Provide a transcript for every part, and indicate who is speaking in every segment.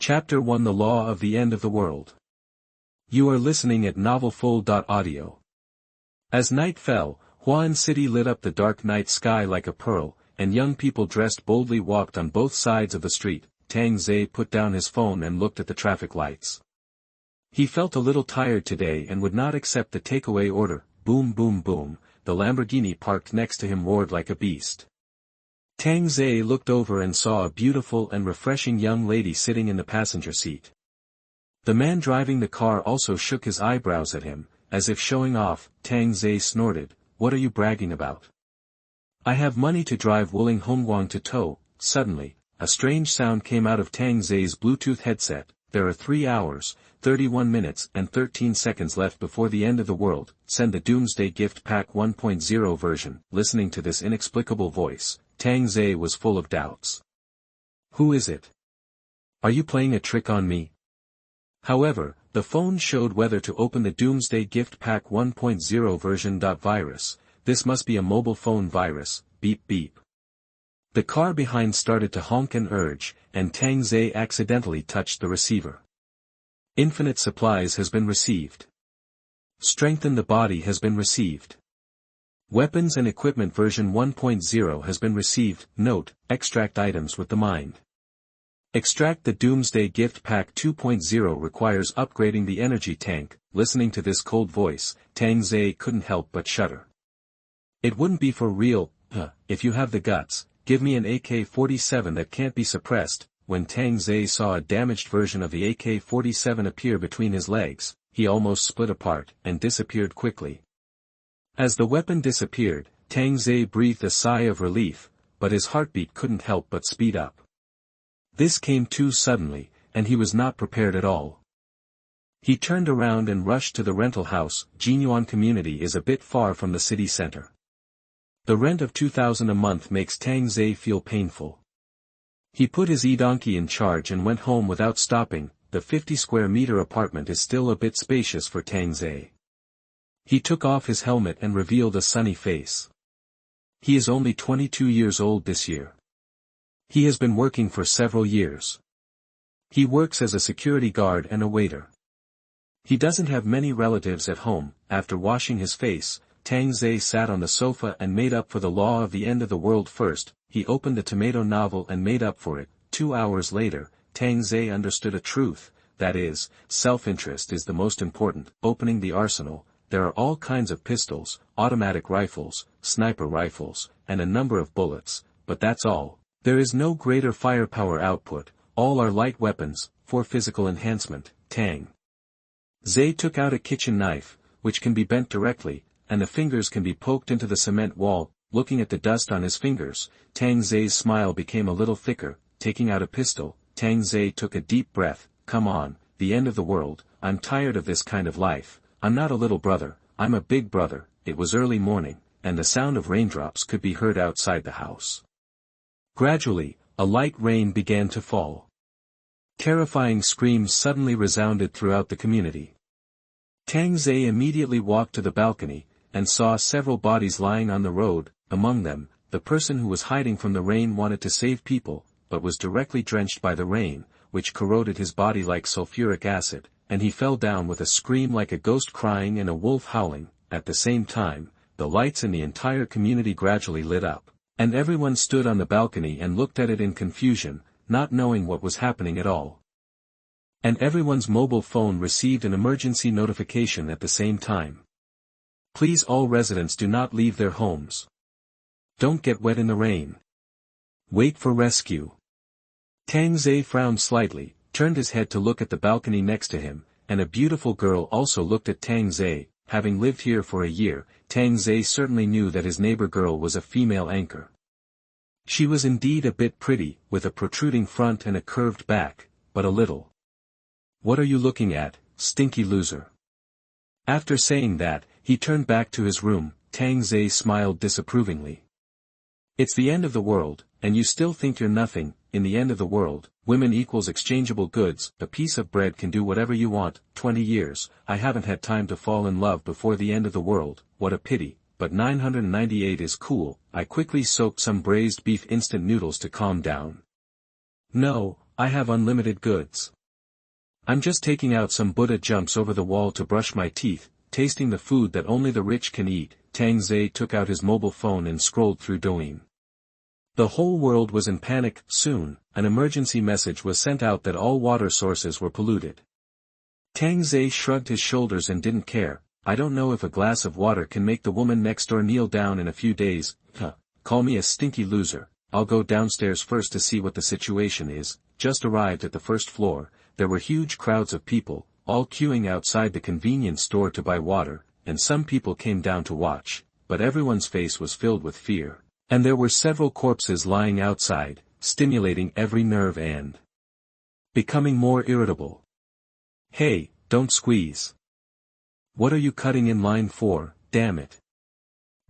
Speaker 1: Chapter 1: The Law of the End of the World. You are listening at Novelfull.audio. As night fell, Huan City lit up the dark night sky like a pearl, and young people dressed boldly walked on both sides of the street. Tang Zei put down his phone and looked at the traffic lights. He felt a little tired today and would not accept the takeaway order. Boom boom boom, the Lamborghini parked next to him roared like a beast. Tang Zei looked over and saw a beautiful and refreshing young lady sitting in the passenger seat. The man driving the car also shook his eyebrows at him, as if showing off. Tang Zei snorted, "What are you bragging about? I have money to drive Wuling Hongguang to tow." Suddenly, a strange sound came out of Tang Zei's Bluetooth headset. There are 3 hours, 31 minutes and 13 seconds left before the end of the world. Send the Doomsday Gift Pack 1.0 version. Listening to this inexplicable voice, Tang Zei was full of doubts. Who is it? Are you playing a trick on me? However, the phone showed whether to open the Doomsday Gift Pack 1.0 version. Virus, this must be a mobile phone virus. Beep beep. The car behind started to honk and urge, and Tang Zei accidentally touched the receiver. Infinite supplies has been received. Strengthen the body has been received. Weapons and equipment version 1.0 has been received. Note, extract items with the mind. Extract the Doomsday Gift Pack 2.0 requires upgrading the energy tank. Listening to this cold voice, Tang Zei couldn't help but shudder. It wouldn't be for real, if you have the guts, give me an AK-47 that can't be suppressed. When Tang Zei saw a damaged version of the AK-47 appear between his legs, he almost split apart and disappeared quickly. As the weapon disappeared, Tang Zei breathed a sigh of relief, but his heartbeat couldn't help but speed up. This came too suddenly, and he was not prepared at all. He turned around and rushed to the rental house. Jinyuan community is a bit far from the city center. The rent of 2,000 a month makes Tang Zei feel painful. He put his e-donkey in charge and went home without stopping. The 50 square meter apartment is still a bit spacious for Tang Zei. He took off his helmet and revealed a sunny face. He is only 22 years old this year. He has been working for several years. He works as a security guard and a waiter. He doesn't have many relatives at home. After washing his face, Tang Zei sat on the sofa and made up for the law of the end of the world. First, he opened the tomato novel and made up for it. 2 hours later, Tang Zei understood a truth, that is, self-interest is the most important. Opening the arsenal, there are all kinds of pistols, automatic rifles, sniper rifles, and a number of bullets, but that's all. There is no greater firepower output, all are light weapons, for physical enhancement. Tang Zei took out a kitchen knife, which can be bent directly, and the fingers can be poked into the cement wall. Looking at the dust on his fingers, Tang Zei's smile became a little thicker. Taking out a pistol, Tang Zei took a deep breath. Come on, the end of the world, I'm tired of this kind of life. I'm not a little brother, I'm a big brother. It was early morning, and the sound of raindrops could be heard outside the house. Gradually, a light rain began to fall. Terrifying screams suddenly resounded throughout the community. Tang Zei immediately walked to the balcony, and saw several bodies lying on the road. Among them, the person who was hiding from the rain wanted to save people, but was directly drenched by the rain, which corroded his body like sulfuric acid, and he fell down with a scream like a ghost crying and a wolf howling. At the same time, the lights in the entire community gradually lit up, and everyone stood on the balcony and looked at it in confusion, not knowing what was happening at all. And everyone's mobile phone received an emergency notification at the same time. Please, all residents do not leave their homes. Don't get wet in the rain. Wait for rescue. Tang Zei frowned slightly, turned his head to look at the balcony next to him, and a beautiful girl also looked at Tang Zei. Having lived here for a year, Tang Zei certainly knew that his neighbor girl was a female anchor. She was indeed a bit pretty, with a protruding front and a curved back, but a little. What are you looking at, stinky loser? After saying that, he turned back to his room. Tang Zei smiled disapprovingly. It's the end of the world, and you still think you're nothing. In the end of the world, women equals exchangeable goods. A piece of bread can do whatever you want. 20 years, I haven't had time to fall in love before the end of the world. What a pity, but 998 is cool. I quickly soaked some braised beef instant noodles to calm down. No, I have unlimited goods. I'm just taking out some Buddha jumps over the wall to brush my teeth, tasting the food that only the rich can eat. Tang Zei took out his mobile phone and scrolled through Douyin. The whole world was in panic. Soon, an emergency message was sent out that all water sources were polluted. Tang Zei shrugged his shoulders and didn't care. I don't know if a glass of water can make the woman next door kneel down in a few days. Call me a stinky loser. I'll go downstairs first to see what the situation is. Just arrived at the first floor, there were huge crowds of people, all queuing outside the convenience store to buy water, and some people came down to watch, but everyone's face was filled with fear, and there were several corpses lying outside, stimulating every nerve and becoming more irritable. Hey, don't squeeze. What are you cutting in line for, damn it?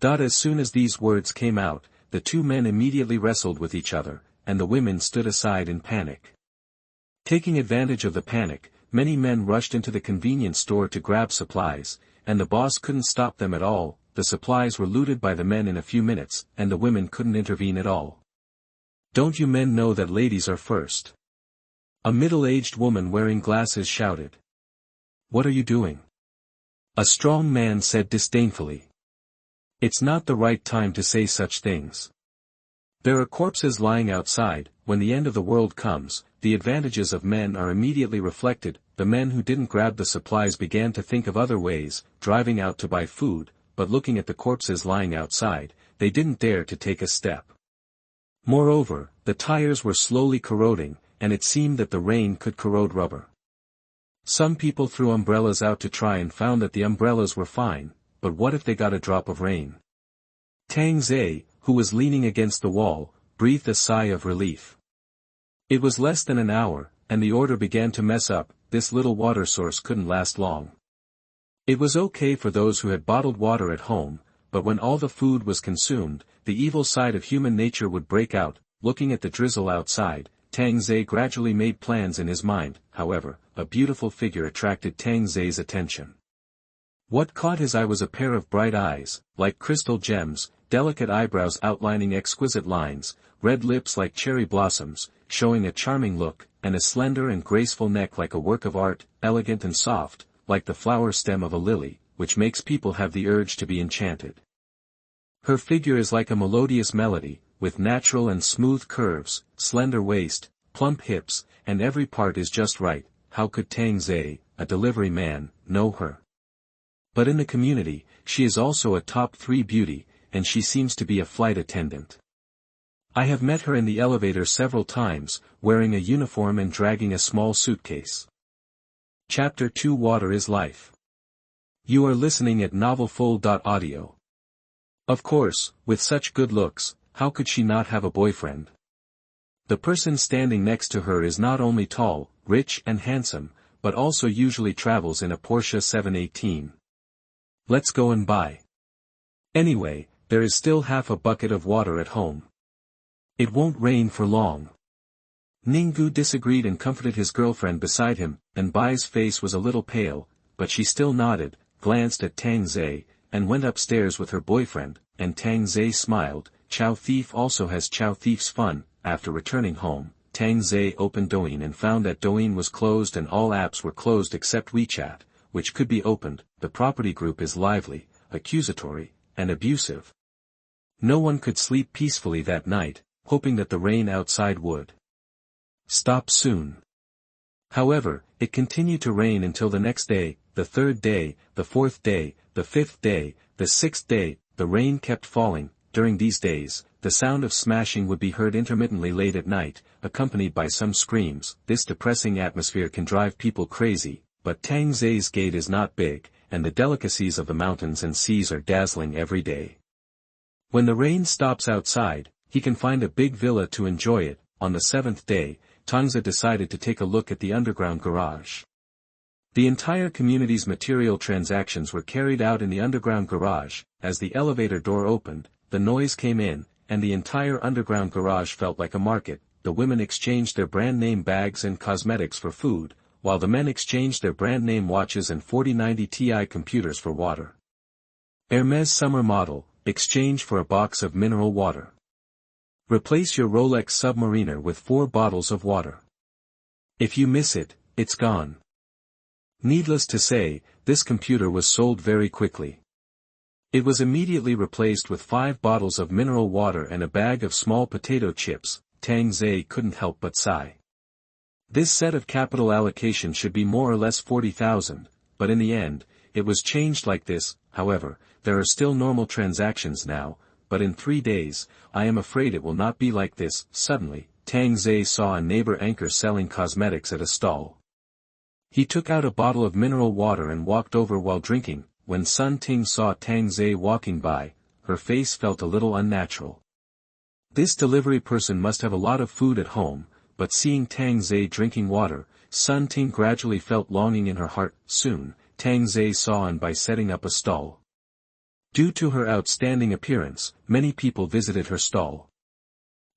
Speaker 1: As soon as these words came out, the two men immediately wrestled with each other, and the women stood aside in panic. Taking advantage of the panic, many men rushed into the convenience store to grab supplies, and the boss couldn't stop them at all. The supplies were looted by the men in a few minutes, and the women couldn't intervene at all. Don't you men know that ladies are first? A middle-aged woman wearing glasses shouted. What are you doing? A strong man said disdainfully. It's not the right time to say such things. There are corpses lying outside. When the end of the world comes, the advantages of men are immediately reflected. The men who didn't grab the supplies began to think of other ways, driving out to buy food, but looking at the corpses lying outside, they didn't dare to take a step. Moreover, the tires were slowly corroding, and it seemed that the rain could corrode rubber. Some people threw umbrellas out to try and found that the umbrellas were fine, but what if they got a drop of rain? Tang Zei, who was leaning against the wall, breathed a sigh of relief. It was less than an hour, and the order began to mess up. This little water source couldn't last long. It was okay for those who had bottled water at home, but when all the food was consumed, the evil side of human nature would break out. Looking at the drizzle outside, Tang Zei gradually made plans in his mind. However, a beautiful figure attracted Tang Zei's attention. What caught his eye was a pair of bright eyes, like crystal gems, delicate eyebrows outlining exquisite lines, red lips like cherry blossoms, showing a charming look, and a slender and graceful neck like a work of art, elegant and soft, like the flower stem of a lily, which makes people have the urge to be enchanted. Her figure is like a melodious melody, with natural and smooth curves, slender waist, plump hips, and every part is just right. How could Tang Zei, a delivery man, know her? But in the community, she is also a top 3 beauty, and she seems to be a flight attendant. I have met her in the elevator several times, wearing a uniform and dragging a small suitcase. Chapter 2 Water is Life. You are listening at novelfull.audio. Of course, with such good looks, how could she not have a boyfriend? The person standing next to her is not only tall, rich and handsome, but also usually travels in a Porsche 718. Let's go and buy. Anyway, there is still half a bucket of water at home. It won't rain for long. Ninggu disagreed and comforted his girlfriend beside him, and Bai's face was a little pale, but she still nodded, glanced at Tang Zei, and went upstairs with her boyfriend, and Tang Zei smiled. Chow Thief also has Chow Thief's fun. After returning home, Tang Zei opened Douyin and found that Douyin was closed and all apps were closed except WeChat, which could be opened. The property group is lively, accusatory, and abusive. No one could sleep peacefully that night, hoping that the rain outside would stop soon. However, it continued to rain until the next day, the 3rd day, the 4th day, the 5th day, the 6th day. The rain kept falling. During these days, the sound of smashing would be heard intermittently late at night, accompanied by some screams. This depressing atmosphere can drive people crazy, but Tang Zei's gate is not big, and the delicacies of the mountains and seas are dazzling every day. When the rain stops outside, he can find a big villa to enjoy it. On the 7th day, Tangze decided to take a look at the underground garage. The entire community's material transactions were carried out in the underground garage. As the elevator door opened, the noise came in, and the entire underground garage felt like a market. The women exchanged their brand name bags and cosmetics for food, while the men exchanged their brand name watches and 4090 Ti computers for water. Hermes summer model, exchange for a box of mineral water. Replace your Rolex Submariner with 4 bottles of water. If you miss it, it's gone. Needless to say, this computer was sold very quickly. It was immediately replaced with 5 bottles of mineral water and a bag of small potato chips. Tang Zhe couldn't help but sigh. This set of capital allocation should be more or less 40,000, but in the end, it was changed like this. However, there are still normal transactions now, but in 3 days, I am afraid it will not be like this. Suddenly, Tang Zhe saw a neighbor anchor selling cosmetics at a stall. He took out a bottle of mineral water and walked over while drinking. When Sun Ting saw Tang Zhe walking by, her face felt a little unnatural. This delivery person must have a lot of food at home, but seeing Tang Zhe drinking water, Sun Ting gradually felt longing in her heart. Soon, Tang Zhe saw on by setting up a stall. Due to her outstanding appearance, many people visited her stall.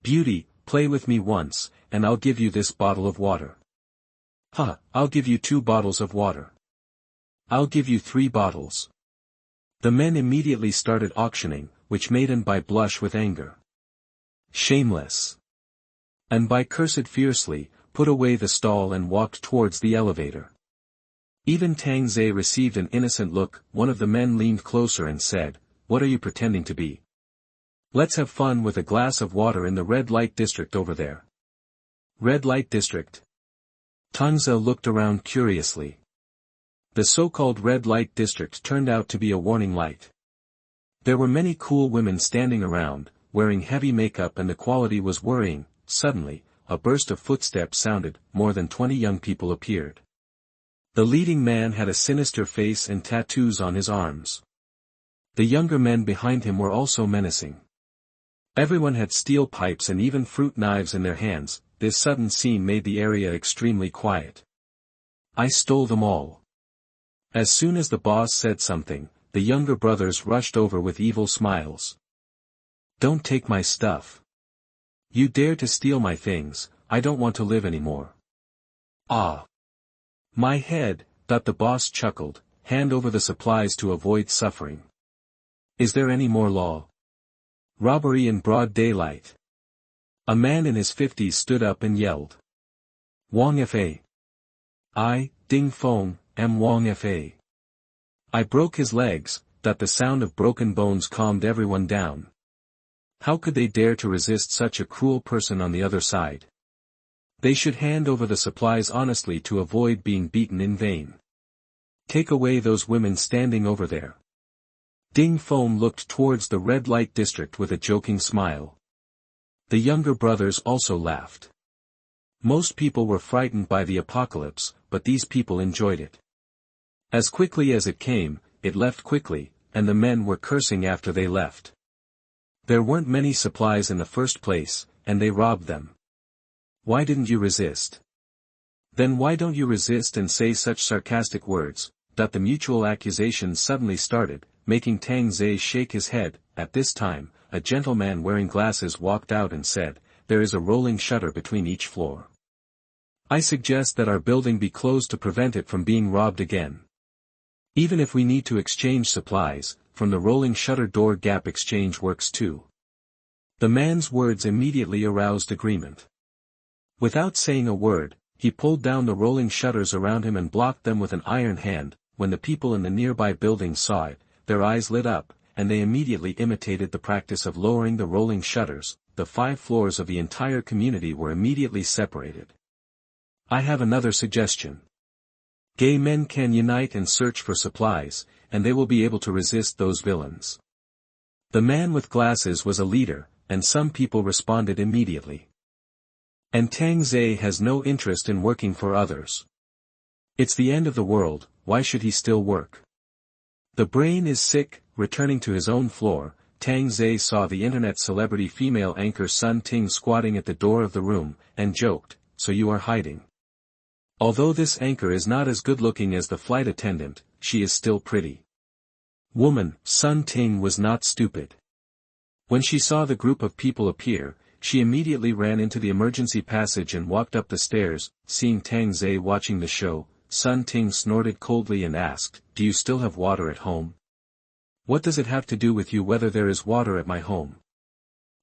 Speaker 1: "Beauty, play with me once, and I'll give you this bottle of water." "Ha, I'll give you 2 bottles of water." "I'll give you 3 bottles." The men immediately started auctioning, which made Anbai blush with anger. Shameless! Anbai cursed fiercely, put away the stall and walked towards the elevator. Even Tang Zhe received an innocent look. One of the men leaned closer and said, "What are you pretending to be? Let's have fun with a glass of water in the red light district over there." Red light district? Tang Zhe looked around curiously. The so-called red light district turned out to be a warning light. There were many cool women standing around, wearing heavy makeup, and the quality was worrying. Suddenly, a burst of footsteps sounded. More than 20 young people appeared. The leading man had a sinister face and tattoos on his arms. The younger men behind him were also menacing. Everyone had steel pipes and even fruit knives in their hands. This sudden scene made the area extremely quiet. "I stole them all." As soon as the boss said something, the younger brothers rushed over with evil smiles. "Don't take my stuff. You dare to steal my things, I don't want to live anymore." "Ah! My head," thought the boss chuckled, "hand over the supplies to avoid suffering. Is there any more law? Robbery in broad daylight." A man in his 50s stood up and yelled. "Wang Fa. I, Ding Feng, am Wang Fa. I broke his legs." That the sound of broken bones calmed everyone down. How could they dare to resist such a cruel person on the other side? They should hand over the supplies honestly to avoid being beaten in vain. "Take away those women standing over there." Ding Feng looked towards the red light district with a joking smile. The younger brothers also laughed. Most people were frightened by the apocalypse, but these people enjoyed it. As quickly as it came, it left quickly, and the men were cursing after they left. There weren't many supplies in the first place, and they robbed them. "Why didn't you resist?" "Then why don't you resist and say such sarcastic words?" That the mutual accusations suddenly started, making Tang Zhe shake his head. At this time, a gentleman wearing glasses walked out and said, "There is a rolling shutter between each floor. I suggest that our building be closed to prevent it from being robbed again. Even if we need to exchange supplies, from the rolling shutter door gap exchange works too." The man's words immediately aroused agreement. Without saying a word, he pulled down the rolling shutters around him and blocked them with an iron hand. When the people in the nearby building saw it, their eyes lit up, and they immediately imitated the practice of lowering the rolling shutters. The 5 floors of the entire community were immediately separated. "I have another suggestion. Gay men can unite and search for supplies, and they will be able to resist those villains." The man with glasses was a leader, and some people responded immediately. And Tang Zhe has no interest in working for others. It's the end of the world, why should he still work? The brain is sick. Returning to his own floor, Tang Zhe saw the internet celebrity female anchor Sun Ting squatting at the door of the room, and joked, "So you are hiding." Although this anchor is not as good-looking as the flight attendant, she is still pretty. Woman, Sun Ting was not stupid. When she saw the group of people appear, she immediately ran into the emergency passage and walked up the stairs. Seeing Tang Zhe watching the show, Sun Ting snorted coldly and asked, "Do you still have water at home? What does it have to do with you whether there is water at my home?"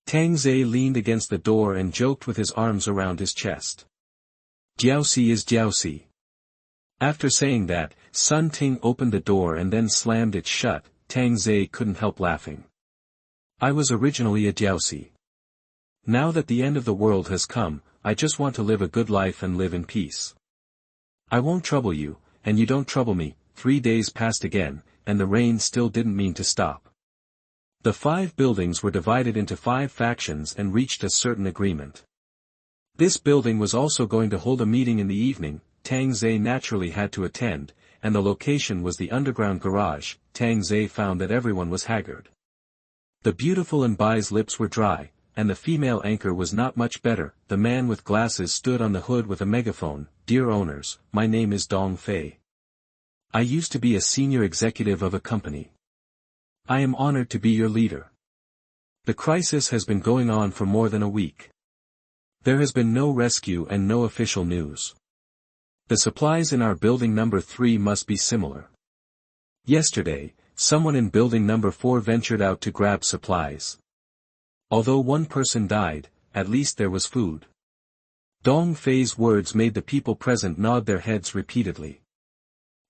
Speaker 1: Tang Zhe leaned against the door and joked with his arms around his chest. Jiaoxi is Jiaoxi. After saying that, Sun Ting opened the door and then slammed it shut. Tang Zei couldn't help laughing. I was originally a Jiaoxi. Now that the end of the world has come, I just want to live a good life and live in peace. I won't trouble you, and you don't trouble me. 3 days passed again, and the rain still didn't mean to stop. The 5 buildings were divided into 5 factions and reached a certain agreement. This building was also going to hold a meeting in the evening. Tang Zei naturally had to attend, and the location was the underground garage. Tang Zei found that everyone was haggard. The beautiful Anbai's lips were dry, and the female anchor was not much better. The man with glasses stood on the hood with a megaphone. Dear owners, my name is Dong Fei. I used to be a senior executive of a company. I am honored to be your leader. The crisis has been going on for more than a week. There has been no rescue and no official news. The supplies in our building number 3 must be similar. Yesterday, someone in building number 4 ventured out to grab supplies. Although one person died, at least there was food. Dong Fei's words made the people present nod their heads repeatedly.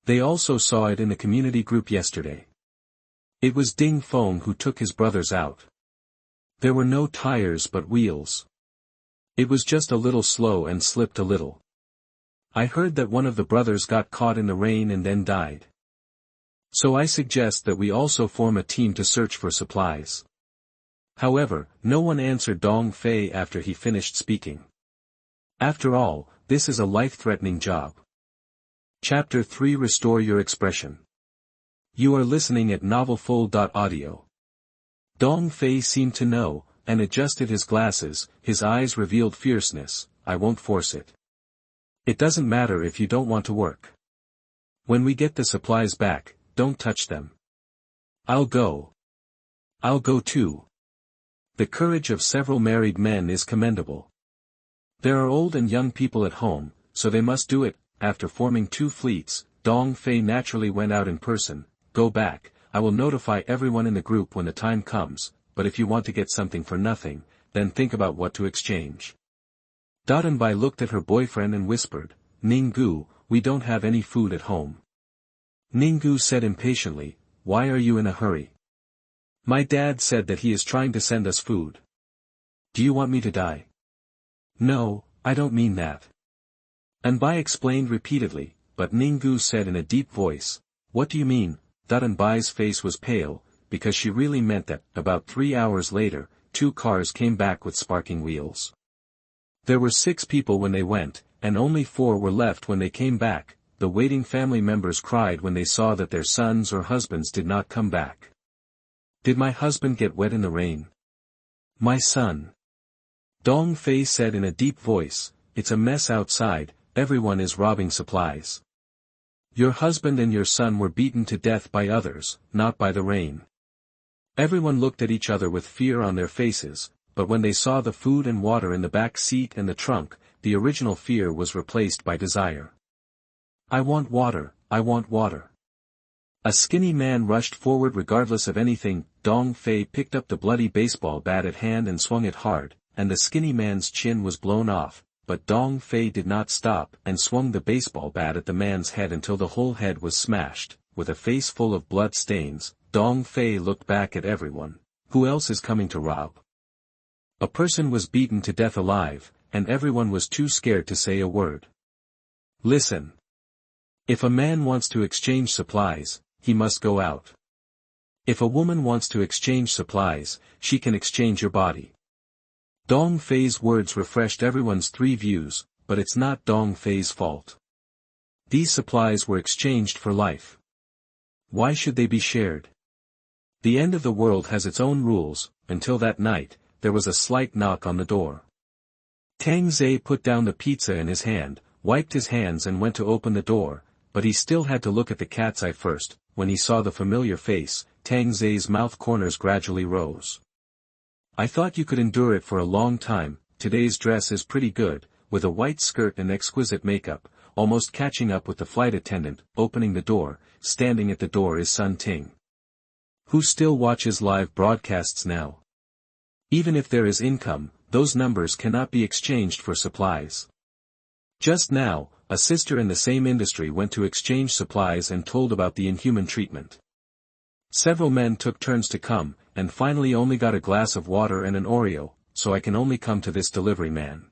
Speaker 1: They also saw it in the community group yesterday. It was Ding Feng who took his brothers out. There were no tires but wheels. It was just a little slow and slipped a little. I heard that one of the brothers got caught in the rain and then died. So I suggest that we also form a team to search for supplies. However, no one answered Dong Fei after he finished speaking. After all, this is a life-threatening job. Chapter 3 Restore Your Expression. You are listening at novelfull.audio. Dong Fei seemed to know, and adjusted his glasses. His eyes revealed fierceness. I won't force it. It doesn't matter if you don't want to work. When we get the supplies back, don't touch them. I'll go. I'll go too. The courage of several married men is commendable. There are old and young people at home, so they must do it. After forming 2 fleets, Dong Fei naturally went out in person. Go back, I will notify everyone in the group when the time comes, but if you want to get something for nothing, then think about what to exchange. Anbai looked at her boyfriend and whispered, Ninggu, we don't have any food at home. Ninggu said impatiently, why are you in a hurry? My dad said that he is trying to send us food. Do you want me to die? No, I don't mean that. Anbai explained repeatedly, but Ninggu said in a deep voice, what do you mean? Anbai's face was pale, because she really meant that. About 3 hours later, 2 cars came back with sparking wheels. There were 6 people when they went, and only 4 were left when they came back. The waiting family members cried when they saw that their sons or husbands did not come back. Did my husband get wet in the rain? My son. Dong Fei said in a deep voice, it's a mess outside, everyone is robbing supplies. Your husband and your son were beaten to death by others, not by the rain. Everyone looked at each other with fear on their faces, but when they saw the food and water in the back seat and the trunk, the original fear was replaced by desire. I want water, I want water. A skinny man rushed forward regardless of anything. Dong Fei picked up the bloody baseball bat at hand and swung it hard, and the skinny man's chin was blown off, but Dong Fei did not stop and swung the baseball bat at the man's head until the whole head was smashed. With a face full of blood stains, Dong Fei looked back at everyone. Who else is coming to rob? A person was beaten to death alive, and everyone was too scared to say a word. Listen. If a man wants to exchange supplies, he must go out. If a woman wants to exchange supplies, she can exchange your body. Dong Fei's words refreshed everyone's 3 views, but it's not Dong Fei's fault. These supplies were exchanged for life. Why should they be shared? The end of the world has its own rules. Until that night, there was a slight knock on the door. Tang Zei put down the pizza in his hand, wiped his hands and went to open the door, but he still had to look at the cat's eye first. When he saw the familiar face, Tang Zei's mouth corners gradually rose. I thought you could endure it for a long time. Today's dress is pretty good, with a white skirt and exquisite makeup, almost catching up with the flight attendant. Opening the door, standing at the door is Sun Ting. Who still watches live broadcasts now? Even if there is income, those numbers cannot be exchanged for supplies. Just now, a sister in the same industry went to exchange supplies and told about the inhuman treatment. Several men took turns to come, and finally only got a glass of water and an Oreo, so I can only come to this delivery man.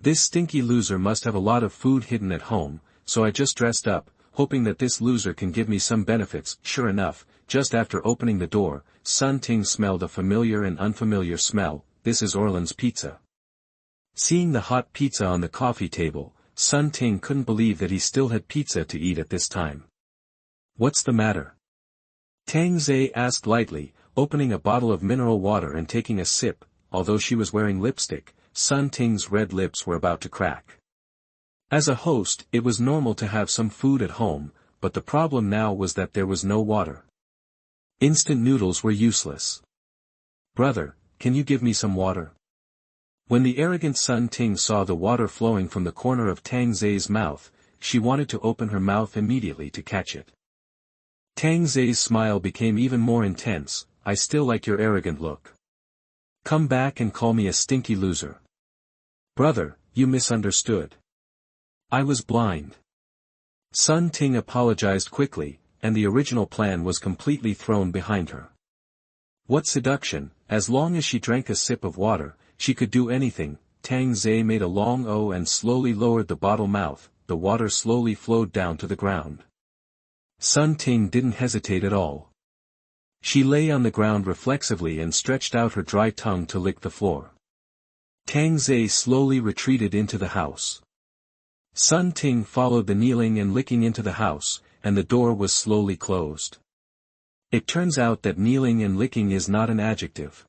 Speaker 1: This stinky loser must have a lot of food hidden at home, so I just dressed up, hoping that this loser can give me some benefits. Sure enough, just after opening the door, Sun Ting smelled a familiar and unfamiliar smell. This is Orland's pizza. Seeing the hot pizza on the coffee table, Sun Ting couldn't believe that he still had pizza to eat at this time. What's the matter? Tang Zhe asked lightly, opening a bottle of mineral water and taking a sip. Although she was wearing lipstick, Sun Ting's red lips were about to crack. As a host, it was normal to have some food at home, but the problem now was that there was no water. Instant noodles were useless. Brother, can you give me some water? When the arrogant Sun Ting saw the water flowing from the corner of Tang Zhe's mouth, she wanted to open her mouth immediately to catch it. Tang Zhe's smile became even more intense. I still like your arrogant look. Come back and call me a stinky loser. Brother, you misunderstood. I was blind. Sun Ting apologized quickly, and the original plan was completely thrown behind her. What seduction! As long as she drank a sip of water, she could do anything. Tang Zhe made a long O and slowly lowered the bottle mouth. The water slowly flowed down to the ground. Sun Ting didn't hesitate at all. She lay on the ground reflexively and stretched out her dry tongue to lick the floor. Tang Zhe slowly retreated into the house. Sun Ting followed the kneeling and licking into the house, and the door was slowly closed. It turns out that kneeling and licking is not an adjective.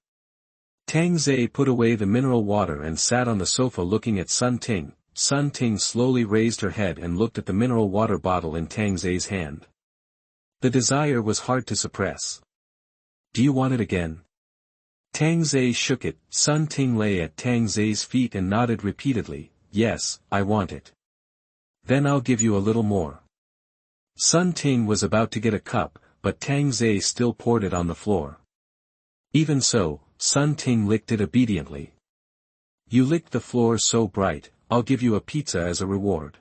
Speaker 1: Tang Zhe put away the mineral water and sat on the sofa looking at Sun Ting. Sun Ting slowly raised her head and looked at the mineral water bottle in Tang Zhe's hand. The desire was hard to suppress. Do you want it again? Tang Zhe shook it. Sun Ting lay at Tang Zhe's feet and nodded repeatedly. Yes, I want it. Then I'll give you a little more. Sun Ting was about to get a cup, but Tang Zhe still poured it on the floor. Even so, Sun Ting licked it obediently. You licked the floor so bright, I'll give you a pizza as a reward.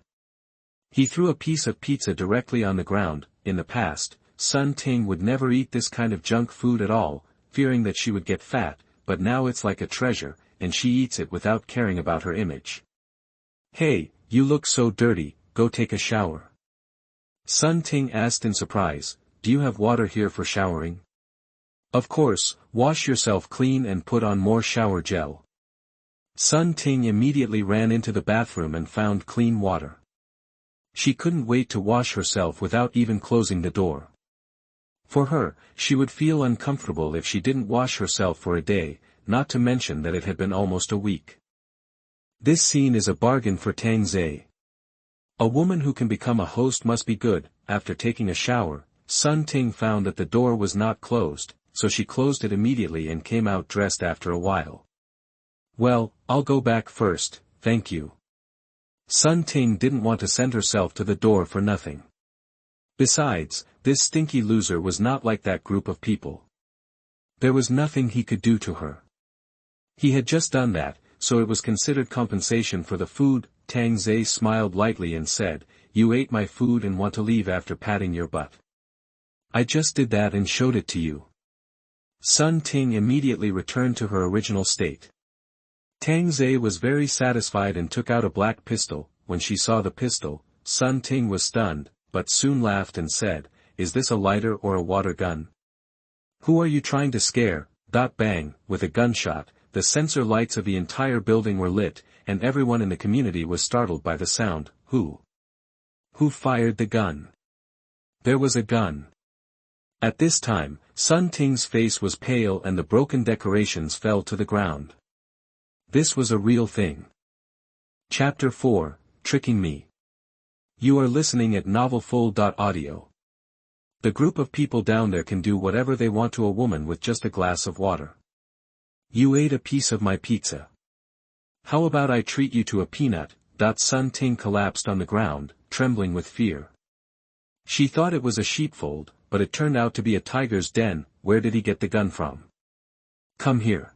Speaker 1: He threw a piece of pizza directly on the ground. In the past, Sun Ting would never eat this kind of junk food at all, fearing that she would get fat, but now it's like a treasure, and she eats it without caring about her image. Hey, you look so dirty, go take a shower. Sun Ting asked in surprise, do you have water here for showering? Of course, wash yourself clean and put on more shower gel. Sun Ting immediately ran into the bathroom and found clean water. She couldn't wait to wash herself without even closing the door. For her, she would feel uncomfortable if she didn't wash herself for a day, not to mention that it had been almost a week. This scene is a bargain for Tang Zhe. A woman who can become a host must be good. After taking a shower, Sun Ting found that the door was not closed, so she closed it immediately and came out dressed after a while. Well, I'll go back first, thank you. Sun Ting didn't want to send herself to the door for nothing. Besides, this stinky loser was not like that group of people. There was nothing he could do to her. He had just done that, so it was considered compensation for the food. Tang Zhe smiled lightly and said, you ate my food and want to leave after patting your butt. I just did that and showed it to you. Sun Ting immediately returned to her original state. Tang Zhe was very satisfied and took out a black pistol. When she saw the pistol, Sun Ting was stunned, but soon laughed and said, is this a lighter or a water gun? Who are you trying to scare? Bang, with a gunshot, the sensor lights of the entire building were lit, and everyone in the community was startled by the sound. Who fired the gun? There was a gun. At this time, Sun Ting's face was pale and the broken decorations fell to the ground. This was a real thing. Chapter 4, Tricking Me. You are listening at novelfull.audio. The group of people down there can do whatever they want to a woman with just a glass of water. You ate a piece of my pizza. How about I treat you to a peanut? Sun Ting collapsed on the ground, trembling with fear. She thought it was a sheepfold, but it turned out to be a tiger's den. Where did he get the gun from? Come here.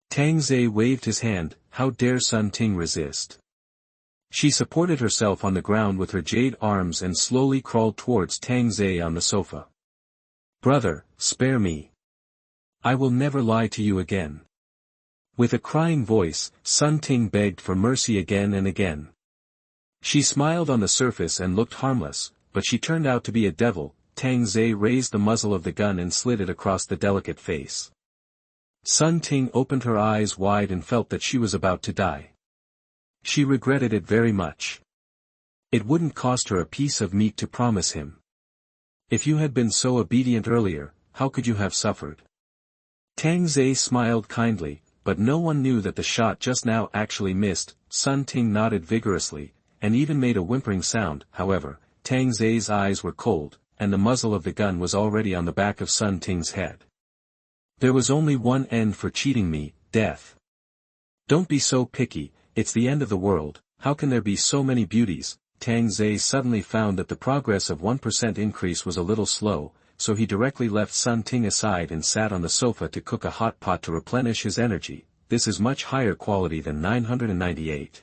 Speaker 1: Tang Zhe waved his hand. How dare Sun Ting resist? She supported herself on the ground with her jade arms and slowly crawled towards Tang Zhe on the sofa. "Brother, spare me. I will never lie to you again." With a crying voice, Sun Ting begged for mercy again and again. She smiled on the surface and looked harmless, but she turned out to be a devil. Tang Zhe raised the muzzle of the gun and slid it across the delicate face. Sun Ting opened her eyes wide and felt that she was about to die. She regretted it very much. It wouldn't cost her a piece of meat to promise him. "If you had been so obedient earlier, how could you have suffered?" Tang Zhe smiled kindly, but no one knew that the shot just now actually missed. Sun Ting nodded vigorously, and even made a whimpering sound. However, Tang Zhe's eyes were cold, and the muzzle of the gun was already on the back of Sun Ting's head. "There was only one end for cheating me, death. Don't be so picky, it's the end of the world, how can there be so many beauties?" Tang Zhe suddenly found that the progress of 1% increase was a little slow, so he directly left Sun Ting aside and sat on the sofa to cook a hot pot to replenish his energy. "This is much higher quality than 998.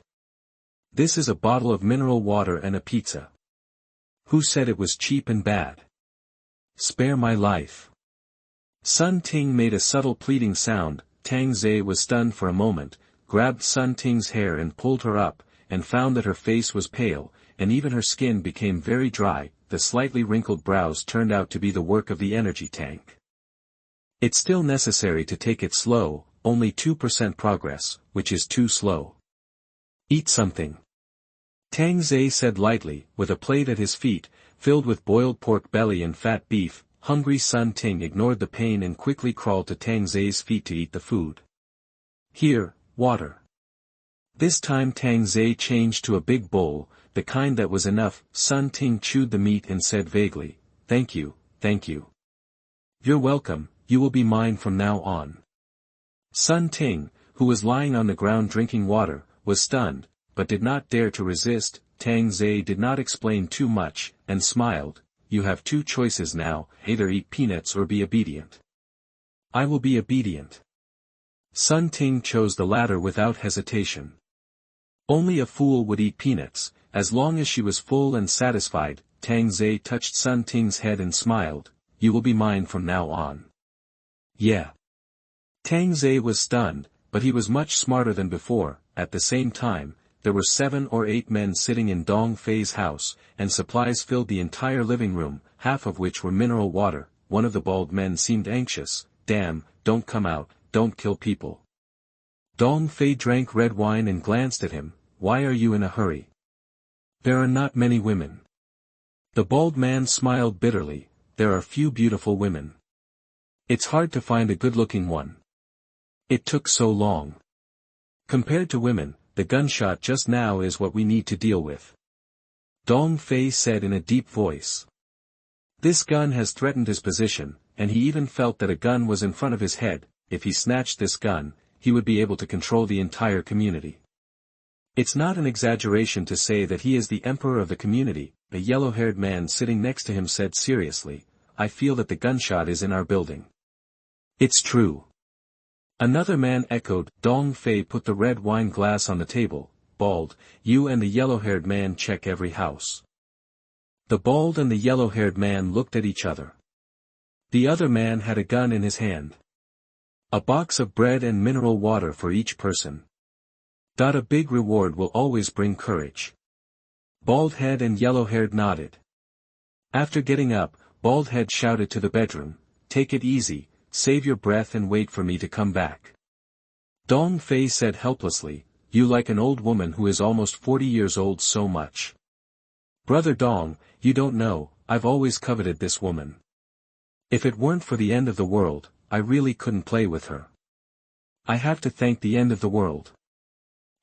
Speaker 1: This is a bottle of mineral water and a pizza. Who said it was cheap and bad? Spare my life." Sun Ting made a subtle pleading sound. Tang Zhe was stunned for a moment, grabbed Sun Ting's hair and pulled her up, and found that her face was pale, and even her skin became very dry. The slightly wrinkled brows turned out to be the work of the energy tank. "It's still necessary to take it slow, only 2% progress, which is too slow. Eat something." Tang Zhe said lightly, with a plate at his feet, filled with boiled pork belly and fat beef. Hungry Sun Ting ignored the pain and quickly crawled to Tang Zhe's feet to eat the food. "Here, water." This time Tang Zhe changed to a big bowl, the kind that was enough. Sun Ting chewed the meat and said vaguely, "Thank you, thank you. You're welcome, you will be mine from now on." Sun Ting, who was lying on the ground drinking water, was stunned, but did not dare to resist. Tang Zhe did not explain too much, and smiled. "You have two choices now, either eat peanuts or be obedient." "I will be obedient." Sun Ting chose the latter without hesitation. Only a fool would eat peanuts. As long as she was full and satisfied, Tang Zhe touched Sun Ting's head and smiled. "You will be mine from now on." "Yeah." Tang Zhe was stunned, but he was much smarter than before. At the same time, there were 7 or 8 men sitting in Dong Fei's house, and supplies filled the entire living room, half of which were mineral water. One of the bald men seemed anxious. "Damn, don't come out, don't kill people." Dong Fei drank red wine and glanced at him. "Why are you in a hurry? There are not many women." The bald man smiled bitterly. "There are few beautiful women. It's hard to find a good-looking one. It took so long. Compared to women, the gunshot just now is what we need to deal with," Dong Fei said in a deep voice. "This gun has threatened his position, and he even felt that a gun was in front of his head. If he snatched this gun, he would be able to control the entire community. It's not an exaggeration to say that he is the emperor of the community." The yellow-haired man sitting next to him said seriously, "I feel that the gunshot is in our building." "It's true." Another man echoed. Dong Fei put the red wine glass on the table. "Bald, you and the yellow-haired man check every house." The bald and the yellow-haired man looked at each other. The other man had a gun in his hand. "A box of bread and mineral water for each person. A big reward will always bring courage." Baldhead and Yellowhaired nodded. After getting up, Baldhead shouted to the bedroom, "Take it easy, save your breath and wait for me to come back." Dong Fei said helplessly, "You like an old woman who is almost 40 years old so much." "Brother Dong, you don't know, I've always coveted this woman. If it weren't for the end of the world, I really couldn't play with her. I have to thank the end of the world."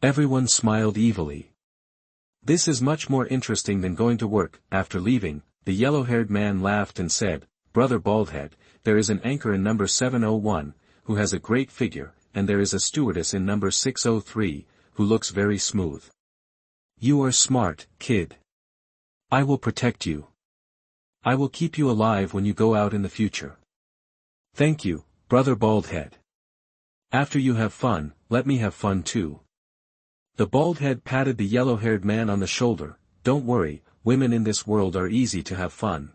Speaker 1: Everyone smiled evilly. "This is much more interesting than going to work." After leaving, the yellow-haired man laughed and said, "Brother Baldhead, there is an anchor in number 701, who has a great figure, and there is a stewardess in number 603, who looks very smooth. You are smart, kid. I will protect you. I will keep you alive when you go out in the future." "Thank you, Brother Baldhead. After you have fun, let me have fun too." The bald head patted the yellow-haired man on the shoulder. Don't worry, women in this world are easy to have fun.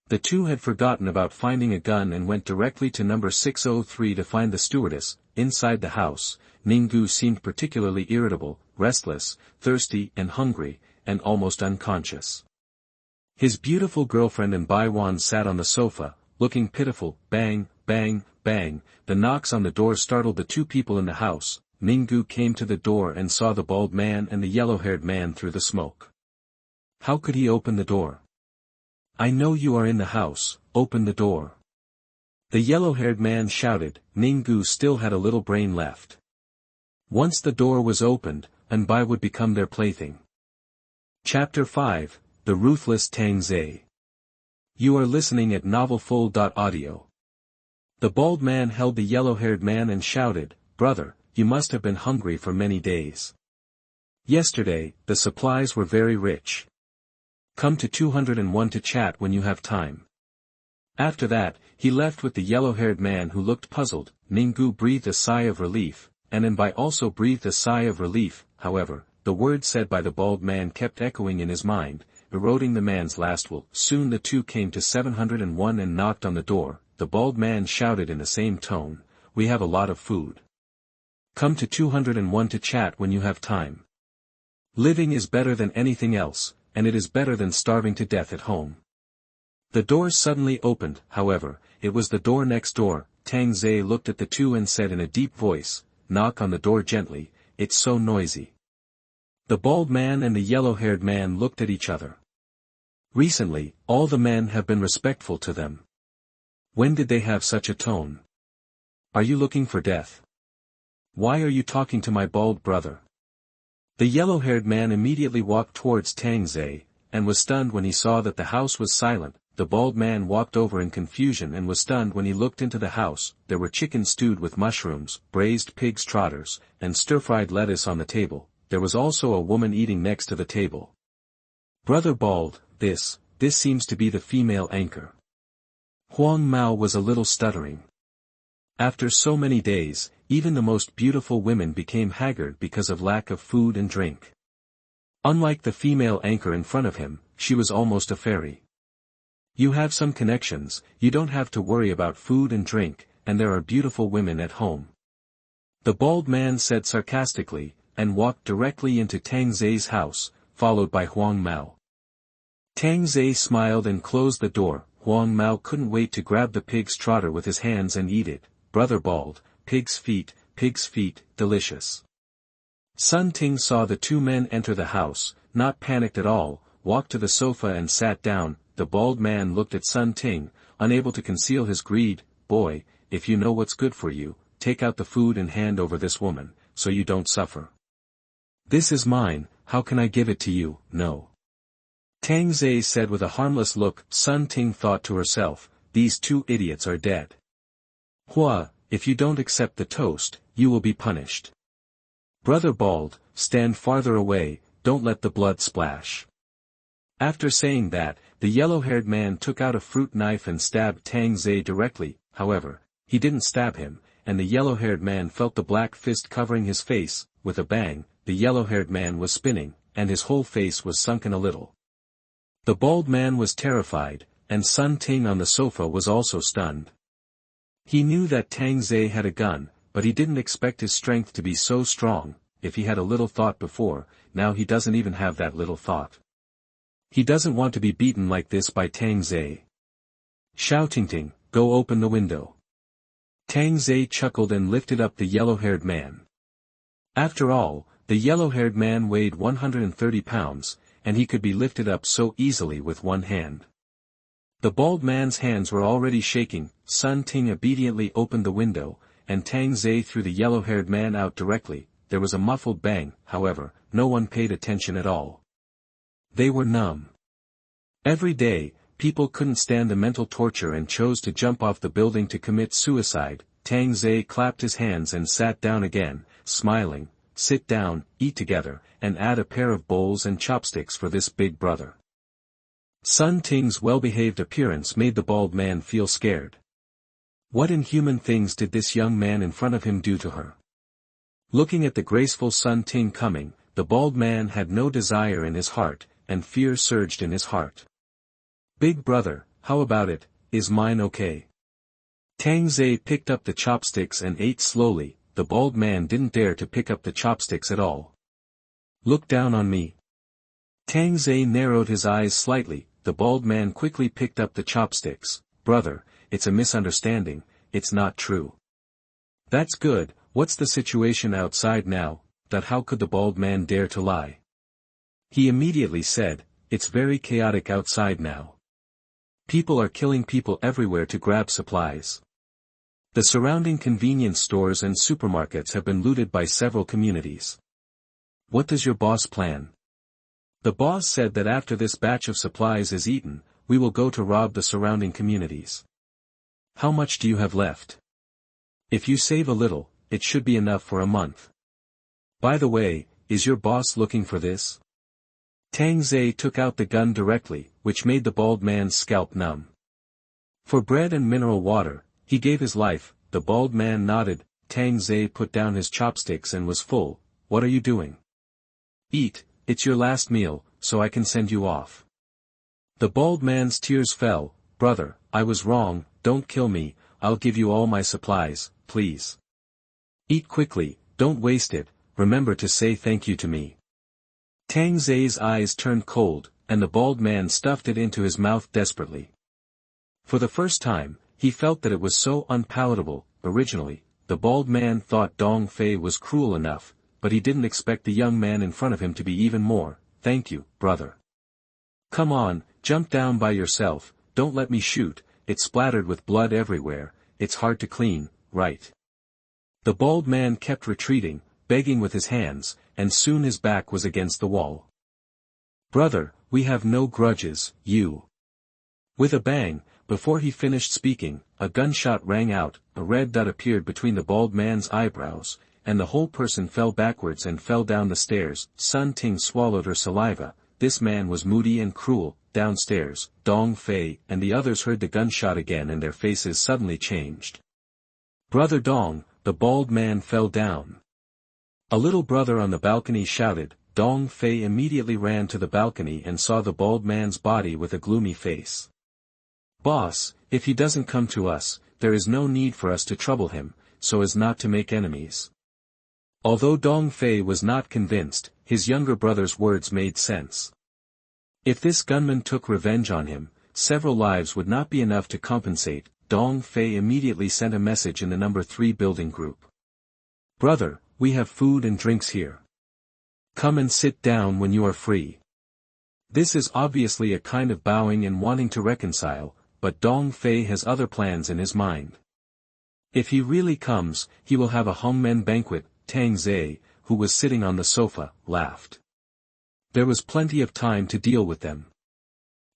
Speaker 1: The two had forgotten about finding a gun and went directly to number 603 to find the stewardess. Inside the house, Ninggu seemed particularly irritable, restless, thirsty and hungry, and almost unconscious. His beautiful girlfriend and Baiwan sat on the sofa, looking pitiful. Bang, bang, bang, the knocks on the door startled the two people in the house. Ninggu came to the door and saw the bald man and the yellow-haired man through the smoke. How could he open the door? I know you are in the house, open the door. The yellow-haired man shouted. Ninggu still had a little brain left. Once the door was opened, Anbai would become their plaything. Chapter 5, The Ruthless Tang Zai. You are listening at novelfull.audio. The bald man held the yellow-haired man and shouted, Brother, you must have been hungry for many days. Yesterday, the supplies were very rich. Come to 201 to chat when you have time. After that, he left with the yellow-haired man who looked puzzled. Ninggu breathed a sigh of relief, and Anbai also breathed a sigh of relief. However, the words said by the bald man kept echoing in his mind, eroding the man's last will. Soon the two came to 701 and knocked on the door. The bald man shouted in the same tone, We have a lot of food. Come to 201 to chat when you have time. Living is better than anything else, and it is better than starving to death at home. The door suddenly opened. However, it was the door next door. Tang Zai looked at the two and said in a deep voice, Knock on the door gently, it's so noisy. The bald man and the yellow-haired man looked at each other. Recently, all the men have been respectful to them. When did they have such a tone? Are you looking for death? Why are you talking to my bald brother? The yellow-haired man immediately walked towards Tang Zai, and was stunned when he saw that the house was silent. The bald man walked over in confusion and was stunned when he looked into the house. There were chicken stewed with mushrooms, braised pig's trotters, and stir-fried lettuce on the table. There was also a woman eating next to the table. Brother Bald, this seems to be the female anchor. Huang Mao was a little stuttering. After so many days, even the most beautiful women became haggard because of lack of food and drink. Unlike the female anchor in front of him, she was almost a fairy. You have some connections, you don't have to worry about food and drink, and there are beautiful women at home. The bald man said sarcastically, and walked directly into Tang Zai's house, followed by Huang Mao. Tang Zai smiled and closed the door. Huang Mao couldn't wait to grab the pig's trotter with his hands and eat it. Brother Bald, pig's feet, delicious. Sun Ting saw the two men enter the house, not panicked at all, walked to the sofa and sat down. The bald man looked at Sun Ting, unable to conceal his greed. Boy, if you know what's good for you, take out the food and hand over this woman, so you don't suffer. This is mine, how can I give it to you? No. Tang Zai said with a harmless look. Sun Ting thought to herself, these two idiots are dead. Hua, if you don't accept the toast, you will be punished. Brother Bald, stand farther away, don't let the blood splash. After saying that, the yellow-haired man took out a fruit knife and stabbed Tang Zai directly. However, he didn't stab him, and the yellow-haired man felt the black fist covering his face. With a bang, the yellow-haired man was spinning, and his whole face was sunken a little. The bald man was terrified, and Sun Ting on the sofa was also stunned. He knew that Tang Zai had a gun, but he didn't expect his strength to be so strong. If he had a little thought before, now he doesn't even have that little thought. He doesn't want to be beaten like this by Tang Zai. Xiao Tingting, go open the window. Tang Zai chuckled and lifted up the yellow-haired man. After all, the yellow-haired man weighed 130 pounds, and he could be lifted up so easily with one hand. The bald man's hands were already shaking. Sun Ting obediently opened the window, and Tang Zai threw the yellow-haired man out directly. There was a muffled bang. However, no one paid attention at all. They were numb. Every day, people couldn't stand the mental torture and chose to jump off the building to commit suicide. Tang Zai clapped his hands and sat down again, smiling. Sit down, eat together, and add a pair of bowls and chopsticks for this big brother. Sun Ting's well-behaved appearance made the bald man feel scared. What inhuman things did this young man in front of him do to her? Looking at the graceful Sun Ting coming, the bald man had no desire in his heart, and fear surged in his heart. Big brother, how about it, is mine okay? Tang Zhe picked up the chopsticks and ate slowly. The bald man didn't dare to pick up the chopsticks at all. Look down on me. Tang Zhe narrowed his eyes slightly. The bald man quickly picked up the chopsticks. Brother, it's a misunderstanding, it's not true. That's good. What's the situation outside now? That how could the bald man dare to lie? He immediately said, it's very chaotic outside now. People are killing people everywhere to grab supplies. The surrounding convenience stores and supermarkets have been looted by several communities. What does your boss plan? The boss said that after this batch of supplies is eaten, we will go to rob the surrounding communities. How much do you have left? If you save a little, it should be enough for a month. By the way, is your boss looking for this? Tang Zhe took out the gun directly, which made the bald man's scalp numb. For bread and mineral water, he gave his life. The bald man nodded. Tang Zhe put down his chopsticks and was full. What are you doing? Eat, it's your last meal, so I can send you off. The bald man's tears fell. Brother, I was wrong, don't kill me, I'll give you all my supplies, please. Eat quickly, don't waste it, remember to say thank you to me. Tang Zhe's eyes turned cold, and the bald man stuffed it into his mouth desperately. For the first time, he felt that it was so unpalatable. Originally, the bald man thought Dong Fei was cruel enough, but he didn't expect the young man in front of him to be even more. Thank you, brother. Come on, jump down by yourself, don't let me shoot, it's splattered with blood everywhere, it's hard to clean, right? The bald man kept retreating, begging with his hands, and soon his back was against the wall. Brother, we have no grudges, you. With a bang, before he finished speaking, a gunshot rang out, a red dot appeared between the bald man's eyebrows, and the whole person fell backwards and fell down the stairs. Sun Ting swallowed her saliva. This man was moody and cruel. Downstairs, Dong Fei and the others heard the gunshot again and their faces suddenly changed. Brother Dong, the bald man fell down. A little brother on the balcony shouted. Dong Fei immediately ran to the balcony and saw the bald man's body with a gloomy face. Boss, if he doesn't come to us, there is no need for us to trouble him, so as not to make enemies. Although Dong Fei was not convinced, his younger brother's words made sense. If this gunman took revenge on him, several lives would not be enough to compensate. Dong Fei immediately sent a message in the number 3 building group. Brother, we have food and drinks here. Come and sit down when you are free. This is obviously a kind of bowing and wanting to reconcile, but Dong Fei has other plans in his mind. If he really comes, he will have a hongmen banquet. Tang Zhe, who was sitting on the sofa, laughed. There was plenty of time to deal with them.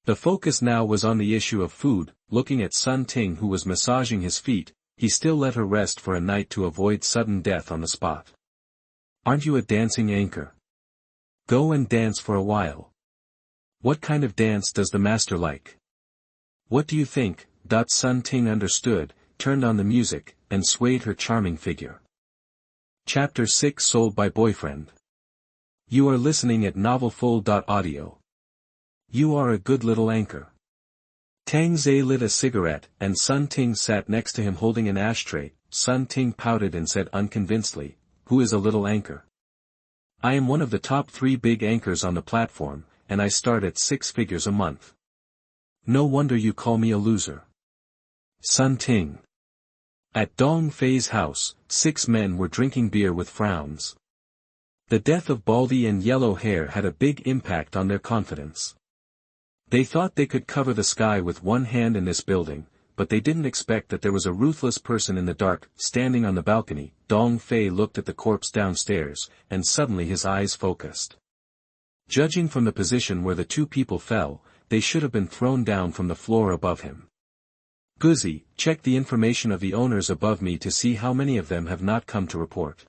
Speaker 1: The focus now was on the issue of food. Looking at Sun Ting who was massaging his feet, he still let her rest for a night to avoid sudden death on the spot. Aren't you a dancing anchor? Go and dance for a while. What kind of dance does the master like? What do you think? Sun Ting understood, turned on the music, and swayed her charming figure. Chapter 6 Sold by Boyfriend. You are listening at novelfull.audio. You are a good little anchor. Tang Zhe lit a cigarette, and Sun Ting sat next to him holding an ashtray. Sun Ting pouted and said unconvincedly, who is a little anchor? I am one of the top 3 big anchors on the platform, and I start at 6 figures a month. No wonder you call me a loser. Sun Ting. At Dong Fei's house, 6 men were drinking beer with frowns. The death of Baldy and Yellow Hair had a big impact on their confidence. They thought they could cover the sky with one hand in this building, but they didn't expect that there was a ruthless person in the dark, standing on the balcony. Dong Fei looked at the corpse downstairs, and suddenly his eyes focused. Judging from the position where the 2 people fell, they should have been thrown down from the floor above him. Guzzi, check the information of the owners above me to see how many of them have not come to report.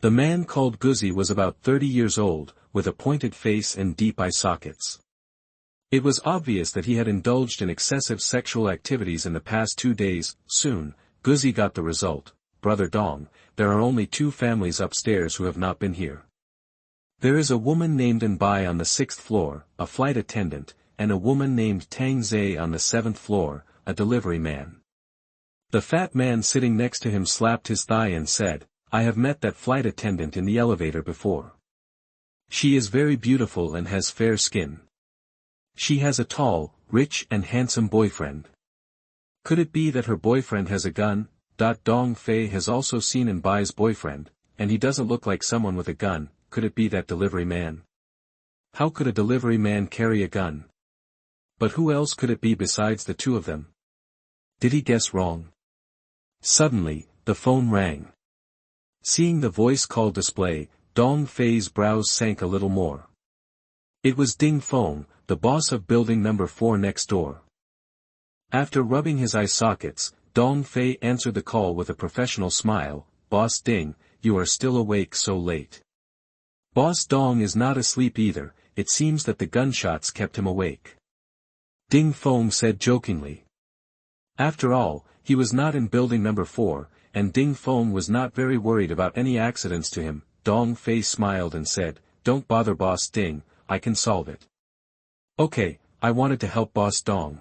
Speaker 1: The man called Guzzi was about 30 years old, with a pointed face and deep eye sockets. It was obvious that he had indulged in excessive sexual activities in the past 2 days. Soon, Guzzi got the result. Brother Dong, there are only 2 families upstairs who have not been here. There is a woman named Nbai on the 6th floor, a flight attendant, and a woman named Tang Zhe on the 7th floor, a delivery man. The fat man sitting next to him slapped his thigh and said, I have met that flight attendant in the elevator before. She is very beautiful and has fair skin. She has a tall, rich and handsome boyfriend. Could it be that her boyfriend has a gun? Dong Fei has also seen Nbai's boyfriend, and he doesn't look like someone with a gun. Could it be that delivery man? How could a delivery man carry a gun? But who else could it be besides the 2 of them? Did he guess wrong? Suddenly, the phone rang. Seeing the voice call display, Dong Fei's brows sank a little more. It was Ding Feng, the boss of building number 4 next door. After rubbing his eye sockets, Dong Fei answered the call with a professional smile. Boss Ding, you are still awake so late. Boss Dong is not asleep either, it seems that the gunshots kept him awake. Ding Feng said jokingly. After all, he was not in building number 4, and Ding Feng was not very worried about any accidents to him. Dong Fei smiled and said, Don't bother Boss Ding, I can solve it. Okay, I wanted to help Boss Dong.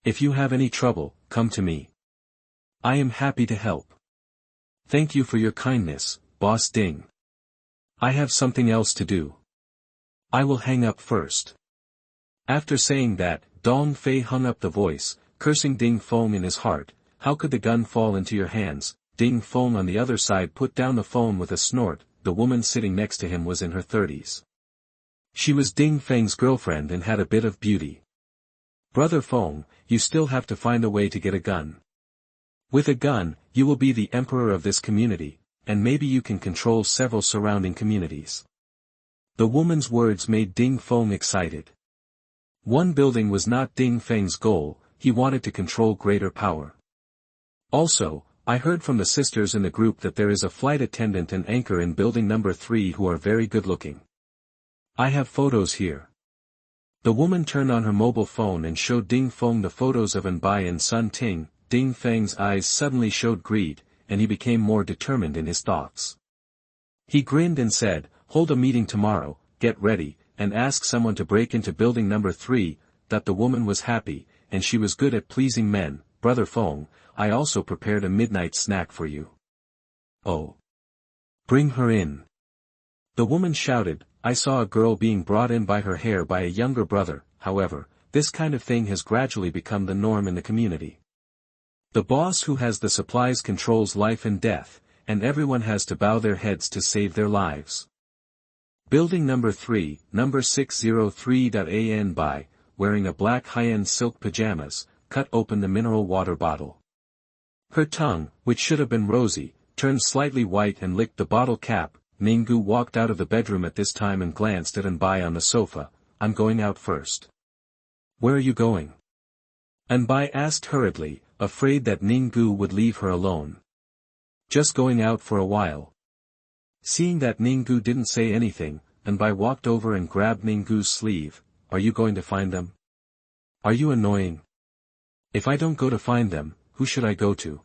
Speaker 1: If you have any trouble, come to me. I am happy to help. Thank you for your kindness, Boss Ding. I have something else to do. I will hang up first. After saying that, Dong Fei hung up the voice, cursing Ding Feng in his heart. How could the gun fall into your hands? Ding Feng on the other side put down the phone with a snort. The woman sitting next to him was in her 30s. She was Ding Feng's girlfriend and had a bit of beauty. Brother Feng, you still have to find a way to get a gun. With a gun, you will be the emperor of this community, and maybe you can control several surrounding communities. The woman's words made Ding Feng excited. One building was not Ding Feng's goal, he wanted to control greater power. Also, I heard from the sisters in the group that there is a flight attendant and anchor in building number 3 who are very good looking. I have photos here. The woman turned on her mobile phone and showed Ding Feng the photos of Nbai and Sun Ting. Ding Feng's eyes suddenly showed greed, and he became more determined in his thoughts. He grinned and said, Hold a meeting tomorrow, get ready, and ask someone to break into building number 3, that the woman was happy, and she was good at pleasing men. Brother Feng, I also prepared a midnight snack for you. Oh. Bring her in. The woman shouted. I saw a girl being brought in by her hair by a younger brother. However, this kind of thing has gradually become the norm in the community. The boss who has the supplies controls life and death, and everyone has to bow their heads to save their lives. Building number 3, number 603.an by, wearing a black high-end silk pajamas, cut open the mineral water bottle. Her tongue, which should have been rosy, turned slightly white and licked the bottle cap. Ninggu walked out of the bedroom at this time and glanced at Nbai on the sofa. I'm going out first. Where are you going? Nbai asked hurriedly, afraid that Ninggu would leave her alone. Just going out for a while. Seeing that Ninggu didn't say anything, Nbai walked over and grabbed Ninggu's sleeve. Are you going to find them? Are you annoying? If I don't go to find them, who should I go to?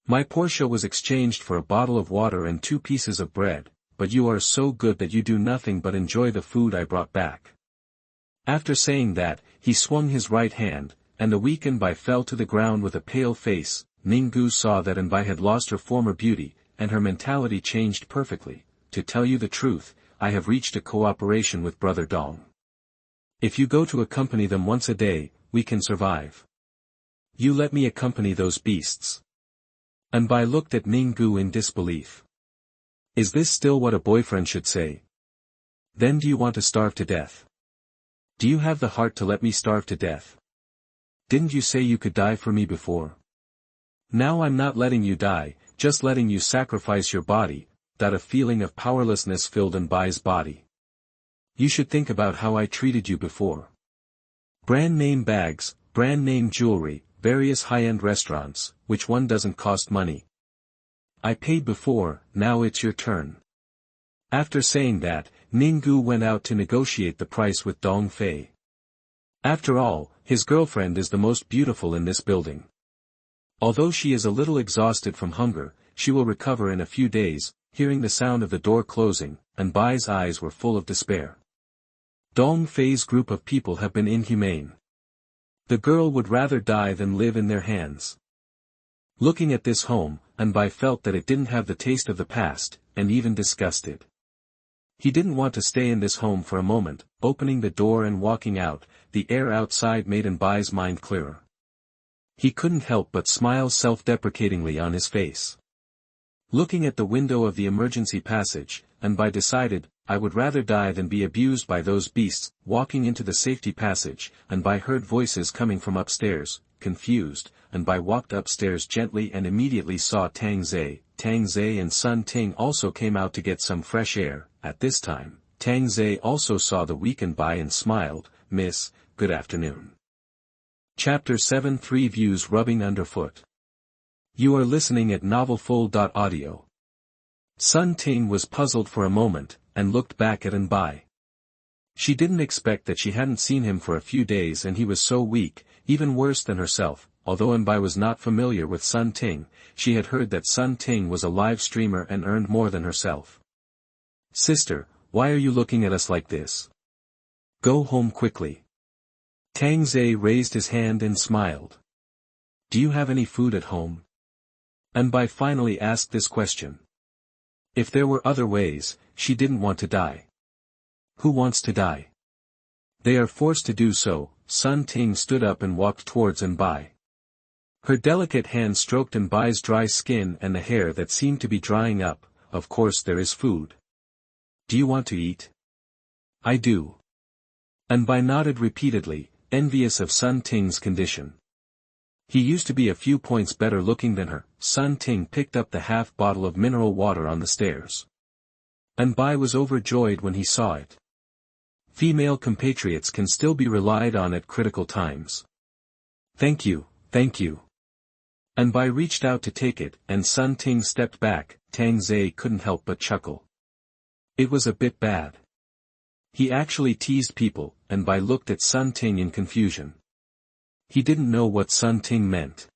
Speaker 1: My Porsche was exchanged for a bottle of water and 2 pieces of bread, but you are so good that you do nothing but enjoy the food I brought back. After saying that, he swung his right hand, and the weak Nbai fell to the ground with a pale face. Ninggu saw that Nbai had lost her former beauty, and her mentality changed perfectly. To tell you the truth, I have reached a cooperation with Brother Dong. If you go to accompany them once a day, we can survive. You let me accompany those beasts. Nbai looked at Ninggu in disbelief. Is this still what a boyfriend should say? Then do you want to starve to death? Do you have the heart to let me starve to death? Didn't you say you could die for me before? Now I'm not letting you die, just letting you sacrifice your body. That a feeling of powerlessness filled Nbai's body. You should think about how I treated you before. Brand name bags, brand name jewelry, various high-end restaurants, which one doesn't cost money? I paid before, now it's your turn. After saying that, Ninggu went out to negotiate the price with Dong Fei. After all, his girlfriend is the most beautiful in this building. Although she is a little exhausted from hunger, she will recover in a few days. Hearing the sound of the door closing, Anbai's eyes were full of despair. Dong Fei's group of people have been inhumane. The girl would rather die than live in their hands. Looking at this home, Anbai felt that it didn't have the taste of the past, and even disgusted. He didn't want to stay in this home for a moment. Opening the door and walking out, the air outside made Anbai's mind clearer. He couldn't help but smile self-deprecatingly on his face. Looking at the window of the emergency passage, Anbai decided, I would rather die than be abused by those beasts. Walking into the safety passage, Anbai heard voices coming from upstairs. Confused, Anbai walked upstairs gently and immediately saw Tang Zhe. Tang Zhe and Sun Ting also came out to get some fresh air. At this time, Tang Zhe also saw the weak Anbai and smiled. Miss, good afternoon. Chapter 7 3 Views Rubbing Underfoot. You are listening at novelfull.audio. Sun Ting was puzzled for a moment, and looked back at Anbai. She didn't expect that she hadn't seen him for a few days and he was so weak, even worse than herself. Although Anbai was not familiar with Sun Ting, she had heard that Sun Ting was a live streamer and earned more than herself. Sister, why are you looking at us like this? Go home quickly. Tang Zhe raised his hand and smiled. Do you have any food at home? Anbai finally asked this question. If there were other ways, she didn't want to die. Who wants to die? They are forced to do so. Sun Ting stood up and walked towards Anbai. Her delicate hand stroked Anbai's dry skin and the hair that seemed to be drying up. Of course there is food. Do you want to eat? I do. Anbai nodded repeatedly, envious of Sun Ting's condition. He used to be a few points better looking than her. Sun Ting picked up the half bottle of mineral water on the stairs. Anbai was overjoyed when he saw it. Female compatriots can still be relied on at critical times. Thank you, thank you. Anbai reached out to take it, and Sun Ting stepped back. Tang Zhe couldn't help but chuckle. It was a bit bad. He actually teased people. Anbai looked at Sun Ting in confusion. He didn't know what Sun Ting meant.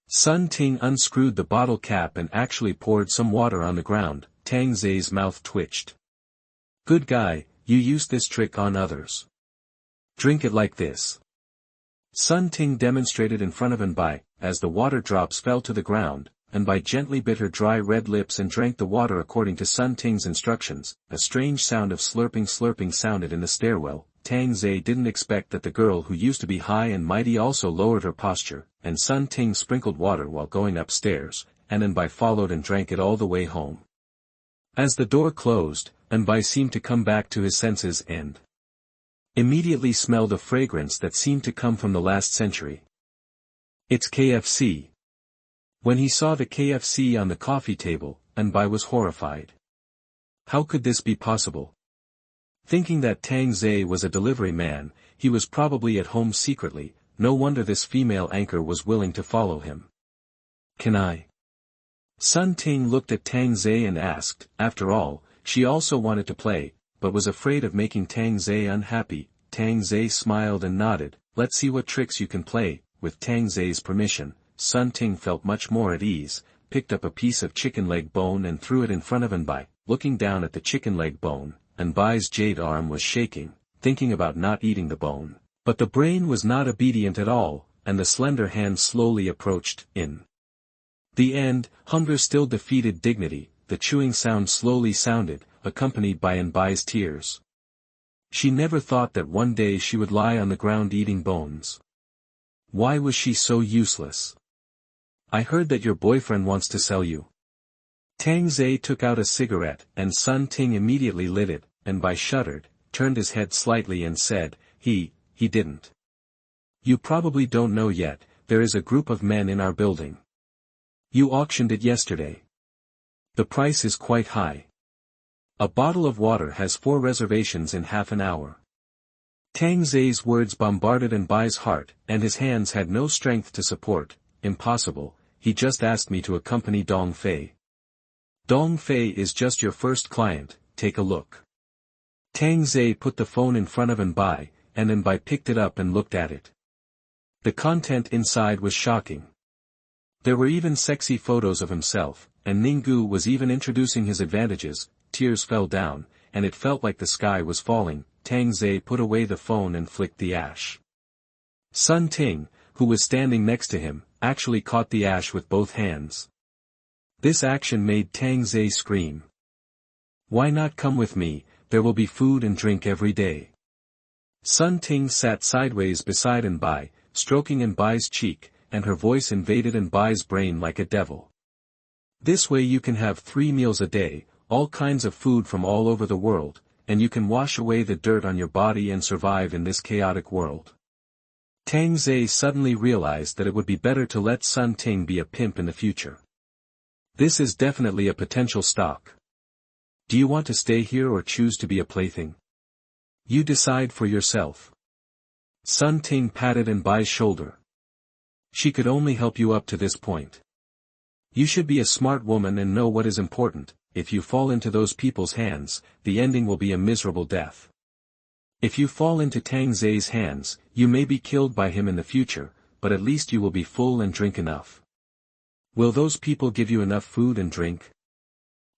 Speaker 1: Sun Ting unscrewed the bottle cap and actually poured some water on the ground. Tang Zhe's mouth twitched. Good guy, you use this trick on others. Drink it like this. Sun Ting demonstrated in front of Anbai. As the water drops fell to the ground, Anbai gently bit her dry red lips and drank the water according to Sun Ting's instructions. A strange sound of slurping sounded in the stairwell. Tang Zhe didn't expect that the girl who used to be high and mighty also lowered her posture, and Sun Ting sprinkled water while going upstairs, and Anbai followed and drank it all the way home. As the door closed, Anbai seemed to come back to his senses and immediately smelled a fragrance that seemed to come from the last century. It's KFC. When he saw the KFC on the coffee table, Anbai was horrified. How could this be possible? Thinking that Tang Zhe was a delivery man, he was probably at home secretly. No wonder this female anchor was willing to follow him. Can I? Sun Ting looked at Tang Zhe and asked. After all, she also wanted to play, but was afraid of making Tang Zhe unhappy. Tang Zhe smiled and nodded. Let's see what tricks you can play. With Tang Zhe's permission, Sun Ting felt much more at ease, picked up a piece of chicken leg bone and threw it in front of Anbai. Looking down at the chicken leg bone, Anbai's jade arm was shaking, thinking about not eating the bone. But the brain was not obedient at all, and the slender hand slowly approached. In the end, hunger still defeated dignity. The chewing sound slowly sounded, accompanied by Anbai's tears. She never thought that one day she would lie on the ground eating bones. Why was she so useless? I heard that your boyfriend wants to sell you. Tang Zhe took out a cigarette, and Sun Ting immediately lit it. Anbai shuddered, turned his head slightly and said, He didn't. You probably don't know yet, there is a group of men in our building. You auctioned it yesterday. The price is quite high. A bottle of water has 4 reservations in half an hour. Tang Zhe's words bombarded Anbai's heart, and his hands had no strength to support. Impossible, he just asked me to accompany Dong Fei. Dong Fei is just your first client, take a look. Tang Zhe put the phone in front of Anbai, and Anbai picked it up and looked at it. The content inside was shocking. There were even sexy photos of himself, and Ninggu was even introducing his advantages. Tears fell down, and it felt like the sky was falling. Tang Zhe put away the phone and flicked the ash. Sun Ting, who was standing next to him, actually caught the ash with both hands. This action made Tang Zhe scream. "Why not come with me? There will be food and drink every day." Sun Ting sat sideways beside Anbai, stroking Anbai's cheek, and her voice invaded Anbai's brain like a devil. "This way you can have 3 meals a day, all kinds of food from all over the world, and you can wash away the dirt on your body and survive in this chaotic world." Tang Zhe suddenly realized that it would be better to let Sun Ting be a pimp in the future. This is definitely a potential stock. Do you want to stay here or choose to be a plaything? You decide for yourself. Sun Ting patted Anbai's shoulder. She could only help you up to this point. You should be a smart woman and know what is important. If you fall into those people's hands, the ending will be a miserable death. If you fall into Tang Zhe's hands, you may be killed by him in the future, but at least you will be full and drink enough. Will those people give you enough food and drink?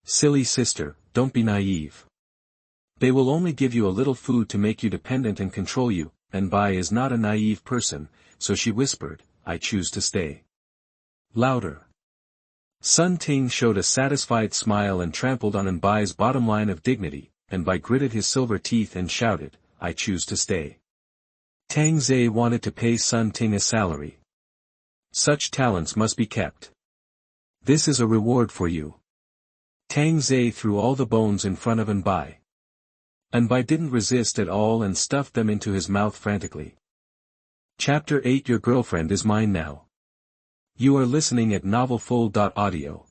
Speaker 1: Silly sister, don't be naive. They will only give you a little food to make you dependent and control you. Anbai is not a naive person, so she whispered, "I choose to stay." Louder. Sun Ting showed a satisfied smile and trampled on Anbai's bottom line of dignity. Anbai gritted his silver teeth and shouted, "I choose to stay." Tang Zhe wanted to pay Sun Ting a salary. Such talents must be kept. This is a reward for you. Tang Zhe threw all the bones in front of Anbai. Anbai didn't resist at all and stuffed them into his mouth frantically. Chapter 8 Your girlfriend is mine now. You are listening at novelfull.audio.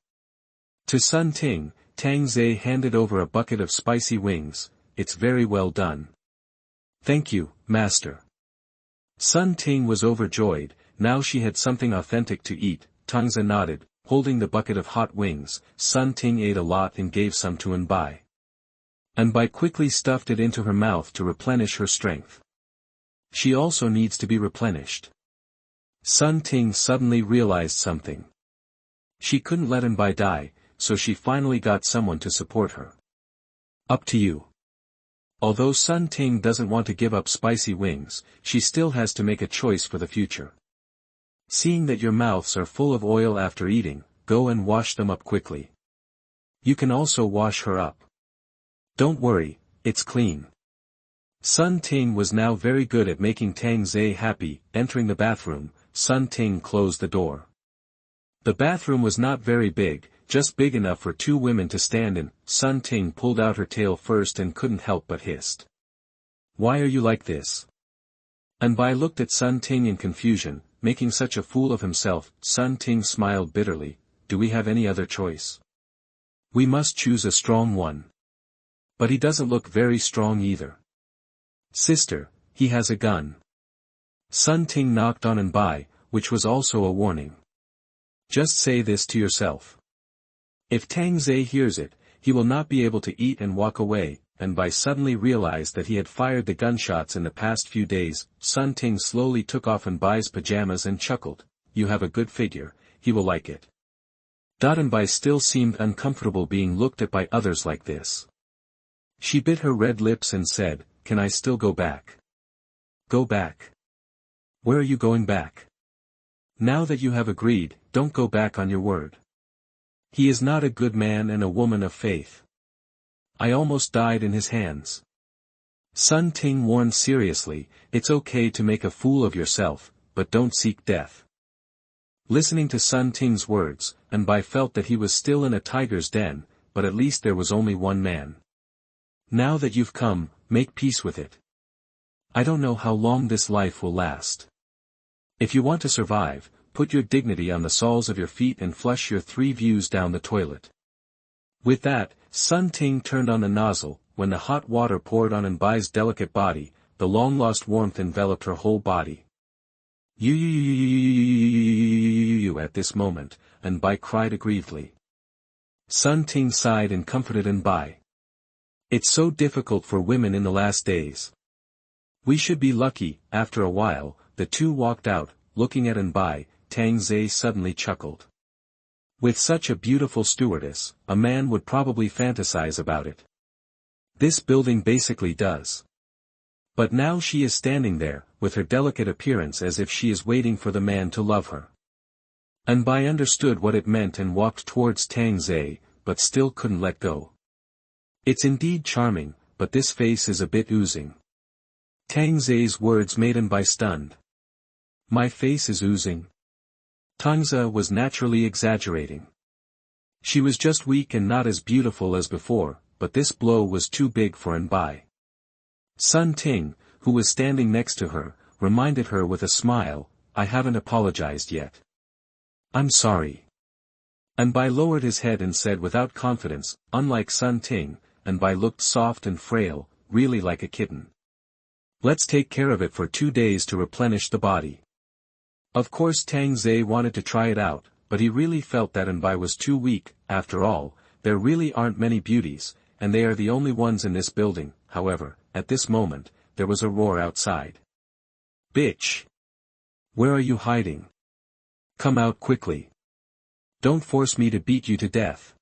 Speaker 1: To Sun Ting, Tang Zhe handed over a bucket of spicy wings. "It's very well done." "Thank you, master." Sun Ting was overjoyed. Now she had something authentic to eat. Tang Zhe nodded, holding the bucket of hot wings. Sun Ting ate a lot and gave some to Anbai. Anbai quickly stuffed it into her mouth to replenish her strength. She also needs to be replenished. Sun Ting suddenly realized something. She couldn't let Anbai die, so she finally got someone to support her. "Up to you." Although Sun Ting doesn't want to give up spicy wings, she still has to make a choice for the future. Seeing that your mouths are full of oil after eating, go and wash them up quickly. You can also wash her up. Don't worry, it's clean. Sun Ting was now very good at making Tang Zhe happy. Entering the bathroom, Sun Ting closed the door. The bathroom was not very big, just big enough for 2 women to stand in. Sun Ting pulled out her tail first and couldn't help but hissed. "Why are you like this?" Anbai looked at Sun Ting in confusion, making such a fool of himself. Sun Ting smiled bitterly. "Do we have any other choice? We must choose a strong one. But he doesn't look very strong either." "Sister, he has a gun." Sun Ting knocked on Anbai, which was also a warning. "Just say this to yourself. If Tang Zhe hears it, he will not be able to eat and walk away." Anbai suddenly realized that he had fired the gunshots in the past few days. Sun Ting slowly took off Anbai's pajamas and chuckled. "You have a good figure, he will like it." Anbai still seemed uncomfortable being looked at by others like this. She bit her red lips and said, "Can I still go back?" "Go back? Where are you going back? Now that you have agreed, don't go back on your word. He is not a good man and a woman of faith. I almost died in his hands." Sun Ting warned seriously, "It's okay to make a fool of yourself, but don't seek death." Listening to Sun Ting's words, Anbai felt that he was still in a tiger's den, but at least there was only one man. "Now that you've come, make peace with it. I don't know how long this life will last. If you want to survive, put your dignity on the soles of your feet and flush your 3 views down the toilet." With that, Sun Ting turned on the nozzle. When the hot water poured on Anbai's delicate body, the long-lost warmth enveloped her whole body. At this moment, Anbai cried aggrievedly. Sun Ting sighed and comforted Anbai. "It's so difficult for women in the last days. We should be lucky." After a while, the two walked out, looking at Anbai. Tang Zhe suddenly chuckled. With such a beautiful stewardess, a man would probably fantasize about it. This building basically does. But now she is standing there, with her delicate appearance as if she is waiting for the man to love her. Anbai understood what it meant and walked towards Tang Zhe, but still couldn't let go. It's indeed charming, but this face is a bit oozing. Tang Zhe's words made Anbai stunned. My face is oozing? Tang Zhe was naturally exaggerating. She was just weak and not as beautiful as before, but this blow was too big for Anbai. Sun Ting, who was standing next to her, reminded her with a smile, I haven't apologized yet. I'm sorry. Anbai lowered his head and said without confidence, unlike Sun Ting, Anbai looked soft and frail, really like a kitten. Let's take care of it for 2 days to replenish the body. Of course Tang Zhe wanted to try it out, but he really felt that Anbai was too weak. After all, there really aren't many beauties, and they are the only ones in this building. However, at this moment, there was a roar outside. Bitch! Where are you hiding? Come out quickly. Don't force me to beat you to death.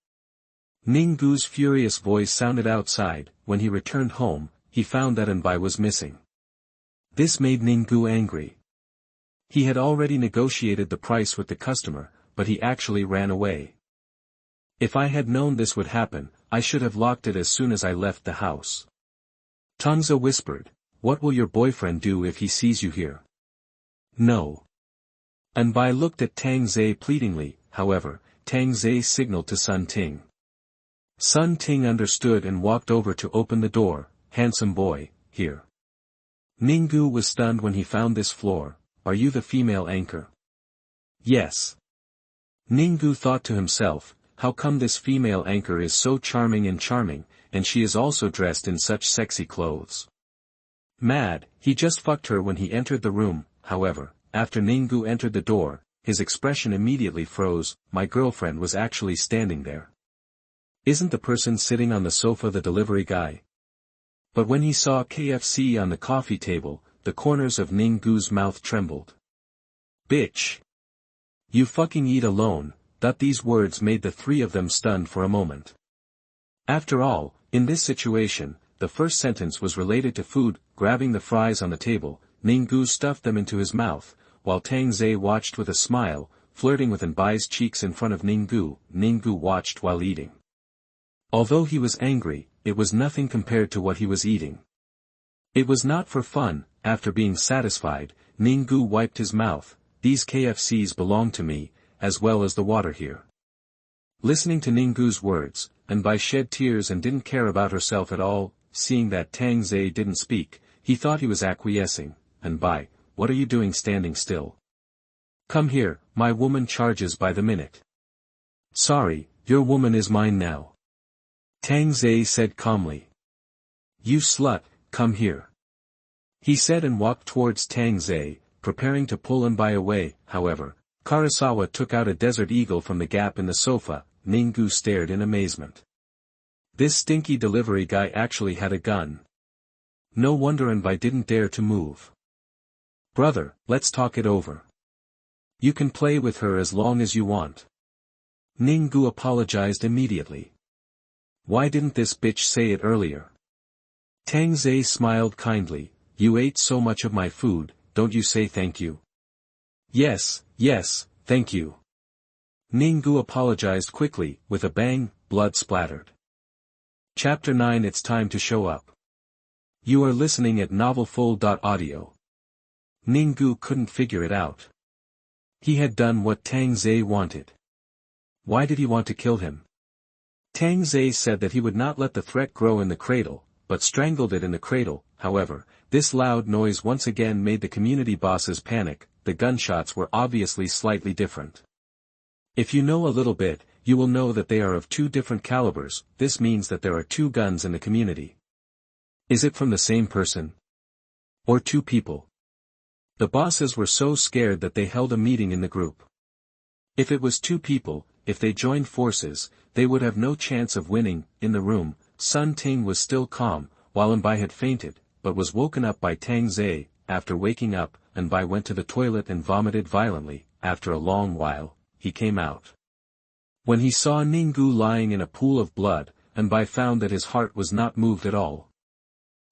Speaker 1: Ninggu's furious voice sounded outside. When he returned home, he found that Anbai was missing. This made Ninggu angry. He had already negotiated the price with the customer, but he actually ran away. If I had known this would happen, I should have locked it as soon as I left the house. Tang Zhe whispered, what will your boyfriend do if he sees you here? No. Anbai looked at Tang Zhe pleadingly. However, Tang Zhe signaled to Sun Ting. Sun Ting understood and walked over to open the door. Handsome boy, here. Ninggu was stunned when he found this floor. Are you the female anchor? Yes. Ninggu thought to himself, how come this female anchor is so charming, and she is also dressed in such sexy clothes? Mad, he just fucked her when he entered the room. However, after Ninggu entered the door, his expression immediately froze. My girlfriend was actually standing there. Isn't the person sitting on the sofa the delivery guy? But when he saw KFC on the coffee table, the corners of Ninggu's mouth trembled. Bitch! You fucking eat alone. These words made the three of them stunned for a moment. After all, in this situation, the first sentence was related to food. Grabbing the fries on the table, Ninggu stuffed them into his mouth, while Tang Zhe watched with a smile, flirting with Anbai's cheeks in front of Ninggu. Ninggu watched while eating. Although he was angry, it was nothing compared to what he was eating. It was not for fun. After being satisfied, Ninggu wiped his mouth. These KFCs belong to me, as well as the water here. Listening to Ninggu's words, Anbai shed tears and didn't care about herself at all. Seeing that Tang Zhe didn't speak, he thought he was acquiescing. Anbai, what are you doing standing still? Come here, my woman charges by the minute. Sorry, your woman is mine now. Tang Zhe said calmly. You slut, come here. He said and walked towards Tang Zhe, preparing to pull Anbai away. However, Karasawa took out a desert eagle from the gap in the sofa. Ninggu stared in amazement. This stinky delivery guy actually had a gun. No wonder Anbai didn't dare to move. Brother, let's talk it over. You can play with her as long as you want. Ninggu apologized immediately. Why didn't this bitch say it earlier? Tang Zhe smiled kindly. You ate so much of my food, don't you say thank you? Yes, thank you. Ninggu apologized quickly. With a bang, blood splattered. Chapter 9. It's time to show up. You are listening at novelfull.audio. Ninggu couldn't figure it out. He had done what Tang Zhe wanted. Why did he want to kill him? Tang Zhe said that he would not let the threat grow in the cradle, but strangled it in the cradle. However, this loud noise once again made the community bosses panic. The gunshots were obviously slightly different. If you know a little bit, you will know that they are of 2 different calibers. This means that there are 2 guns in the community. Is it from the same person? Or 2 people? The bosses were so scared that they held a meeting in the group. If it was 2 people, if they joined forces, they would have no chance of winning. In the room, Sun Ting was still calm, while Anbai had fainted, but was woken up by Tang Zhe. After waking up, Anbai went to the toilet and vomited violently. after a long while, he came out. When he saw Ninggu lying in a pool of blood, Anbai found that his heart was not moved at all.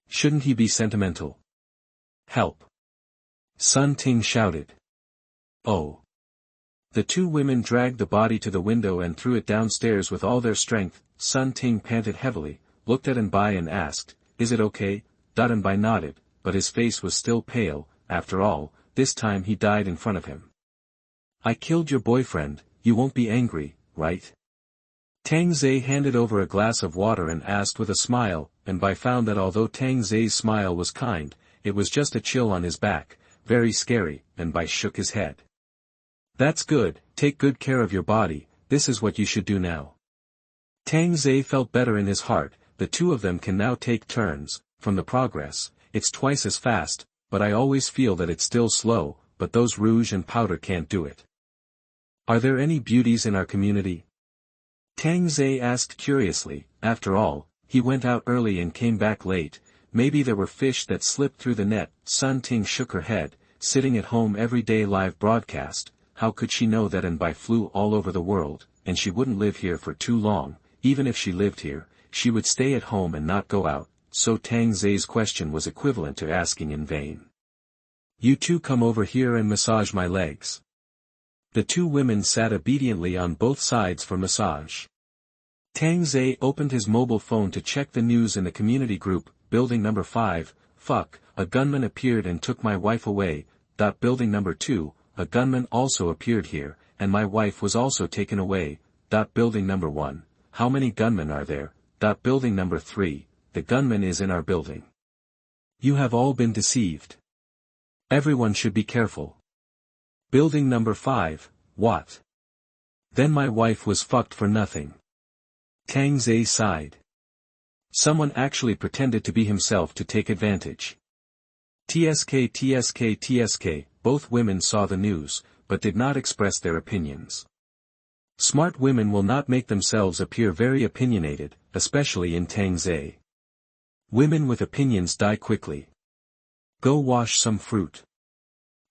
Speaker 1: Shouldn't he be sentimental? Help! Sun Ting shouted. Oh! The two women dragged the body to the window and threw it downstairs with all their strength. Sun Ting panted heavily, looked at Anbai and asked, "Is it okay?" Anbai nodded, but his face was still pale. After all, this time he died in front of him. "I killed your boyfriend, you won't be angry, right?" Tang Zhe handed over a glass of water and asked with a smile, and Bai found that although Tang Zhe's smile was kind, it was just a chill on his back, very scary, and Bai shook his head. "That's good, take good care of your body, this is what you should do now." Tang Zhe felt better in his heart, the two of them can now take turns. From the progress, it's twice as fast, but I always feel that it's still slow, but those rouge and powder can't do it. Are there any beauties in our community? Tang Zhe asked curiously. After all, he went out early and came back late, maybe there were fish that slipped through the net. Sun Ting shook her head, sitting at home every day live broadcast, how could she know that Anbai flew all over the world, and she wouldn't live here for too long, even if she lived here, she would stay at home and not go out, so Tang Zhe's question was equivalent to asking in vain. "You two come over here and massage my legs." The two women sat obediently on both sides for massage. Tang Zhe opened his mobile phone to check the news in the community group. Building number 5, fuck, a gunman appeared and took my wife away. Building number 2, a gunman also appeared here, and my wife was also taken away. Building number 1, how many gunmen are there? Building number 3, the gunman is in our building. You have all been deceived. Everyone should be careful. Building number 5, what? Then my wife was fucked for nothing. Tang Zhe sighed. Someone actually pretended to be himself to take advantage. TSK, both women saw the news, but did not express their opinions. Smart women will not make themselves appear very opinionated, especially in Tang Zhe. Women with opinions die quickly. Go wash some fruit.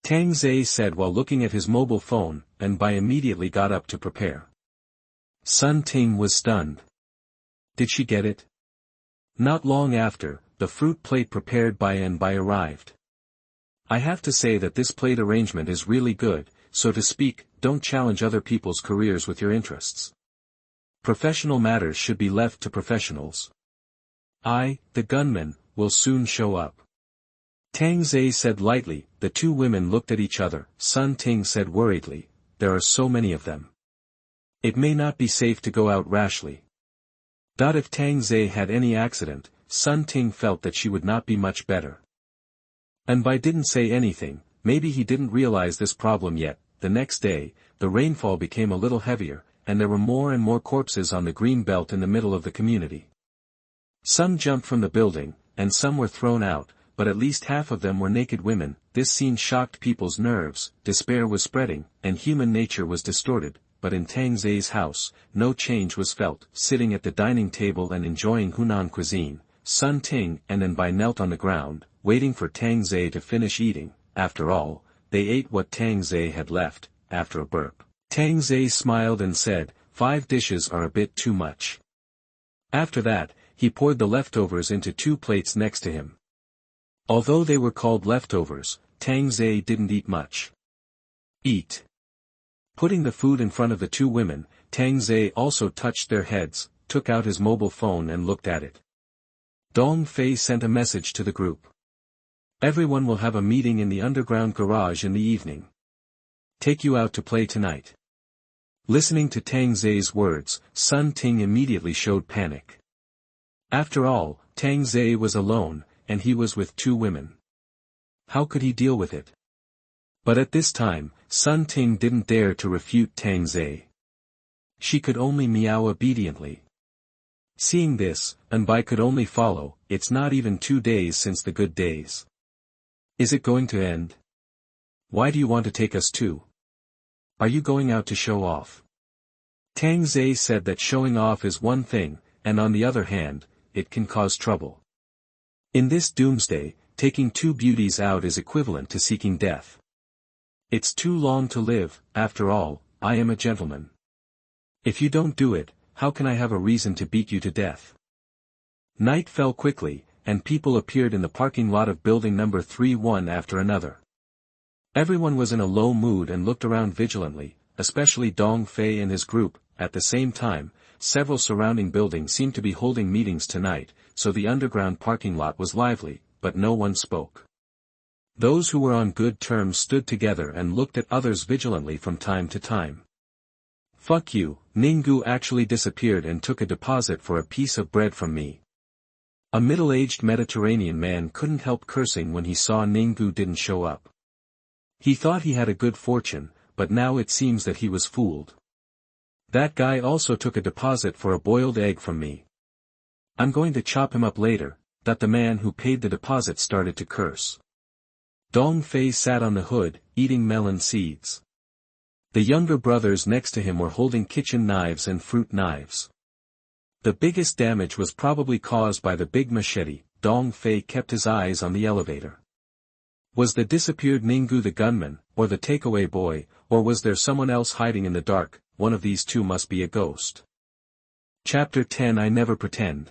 Speaker 1: Tang Zhe said while looking at his mobile phone, and Bai immediately got up to prepare. Sun Ting was stunned. Did she get it? Not long after, the fruit plate prepared by Anbai arrived. I have to say that this plate arrangement is really good, so to speak, don't challenge other people's careers with your interests. Professional matters should be left to professionals. The gunman, will soon show up. Tang Zhe said lightly. The two women looked at each other. Sun Ting said worriedly, there are so many of them. It may not be safe to go out rashly. If Tang Zhe had any accident, Sun Ting felt that she would not be much better. Anbai didn't say anything, maybe he didn't realize this problem yet. The next day, the rainfall became a little heavier, and there were more and more corpses on the green belt in the middle of the community. Some jumped from the building, and some were thrown out, but at least half of them were naked women. This scene shocked people's nerves, despair was spreading, and human nature was distorted, but in Tang Zhe's house, no change was felt. Sitting at the dining table and enjoying Hunan cuisine, Sun Ting and Anbai knelt on the ground, waiting for Tang Zhe to finish eating. After all, they ate what Tang Zhe had left. After a burp, Tang Zhe smiled and said, 5 dishes are a bit too much. After that, he poured the leftovers into 2 plates next to him. Although they were called leftovers, Tang Zhe didn't eat much. Eat. Putting the food in front of the 2 women, Tang Zhe also touched their heads, took out his mobile phone and looked at it. Dong Fei sent a message to the group. Everyone will have a meeting in the underground garage in the evening. Take you out to play tonight. Listening to Tang Zhe's words, Sun Ting immediately showed panic. After all, Tang Zhe was alone, and he was with 2 women. How could he deal with it? But at this time, Sun Ting didn't dare to refute Tang Zhe. She could only meow obediently. Seeing this, Anbai could only follow. It's not even 2 days since the good days. Is it going to end? Why do you want to take us too? Are you going out to show off? Tang Zhe said that showing off is one thing, and on the other hand, it can cause trouble. In this doomsday, taking 2 beauties out is equivalent to seeking death. It's too long to live, after all, I am a gentleman. If you don't do it, how can I have a reason to beat you to death? Night fell quickly, and people appeared in the parking lot of building number 3 one after another. Everyone was in a low mood and looked around vigilantly, especially Dong Fei and his group. At the same time, several surrounding buildings seemed to be holding meetings tonight, so the underground parking lot was lively, but no one spoke. Those who were on good terms stood together and looked at others vigilantly from time to time. Fuck you, Ninggu actually disappeared and took a deposit for a piece of bread from me. A middle-aged Mediterranean man couldn't help cursing when he saw Ninggu didn't show up. He thought he had a good fortune, but now it seems that he was fooled. That guy also took a deposit for a boiled egg from me. I'm going to chop him up later. That the man who paid the deposit started to curse. Dong Fei sat on the hood, eating melon seeds. The younger brothers next to him were holding kitchen knives and fruit knives. The biggest damage was probably caused by the big machete. Dong Fei kept his eyes on the elevator. Was the disappeared Ninggu the gunman, or the takeaway boy, or was there someone else hiding in the dark? One of these two must be a ghost. Chapter 10 I Never Pretend.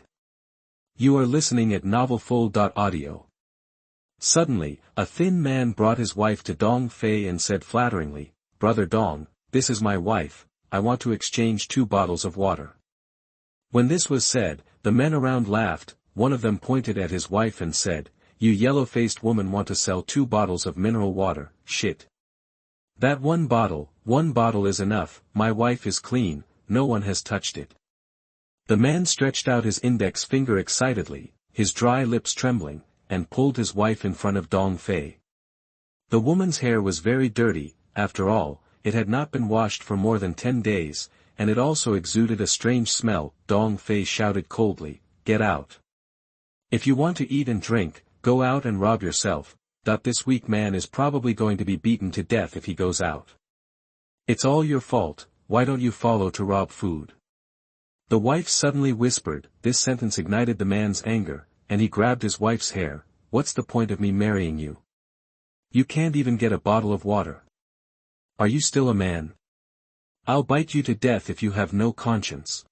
Speaker 1: You are listening at novelfull.audio. Suddenly, a thin man brought his wife to Dong Fei and said flatteringly, "Brother Dong, this is my wife, I want to exchange 2 bottles of water." When this was said, the men around laughed. One of them pointed at his wife and said, "You yellow-faced woman want to sell 2 bottles of mineral water, shit. That one bottle is enough, my wife is clean, no one has touched it." The man stretched out his index finger excitedly, his dry lips trembling, and pulled his wife in front of Dong Fei. The woman's hair was very dirty. After all, it had not been washed for more than 10 days, and it also exuded a strange smell. Dong Fei shouted coldly, "Get out. If you want to eat and drink, go out and rob yourself. This weak man is probably going to be beaten to death if he goes out. It's all your fault, why don't you follow to rob food?" The wife suddenly whispered. This sentence ignited the man's anger, and he grabbed his wife's hair. "What's the point of me marrying you? You can't even get a bottle of water. Are you still a man? I'll bite you to death if you have no conscience."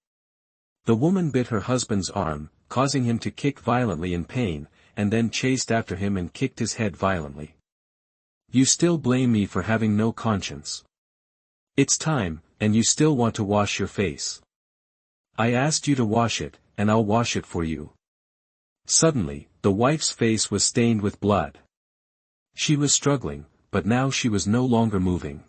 Speaker 1: The woman bit her husband's arm, causing him to kick violently in pain, and then chased after him and kicked his head violently. "You still blame me for having no conscience. It's time, and you still want to wash your face. I asked you to wash it, and I'll wash it for you." Suddenly, the wife's face was stained with blood. She was struggling, but now she was no longer moving.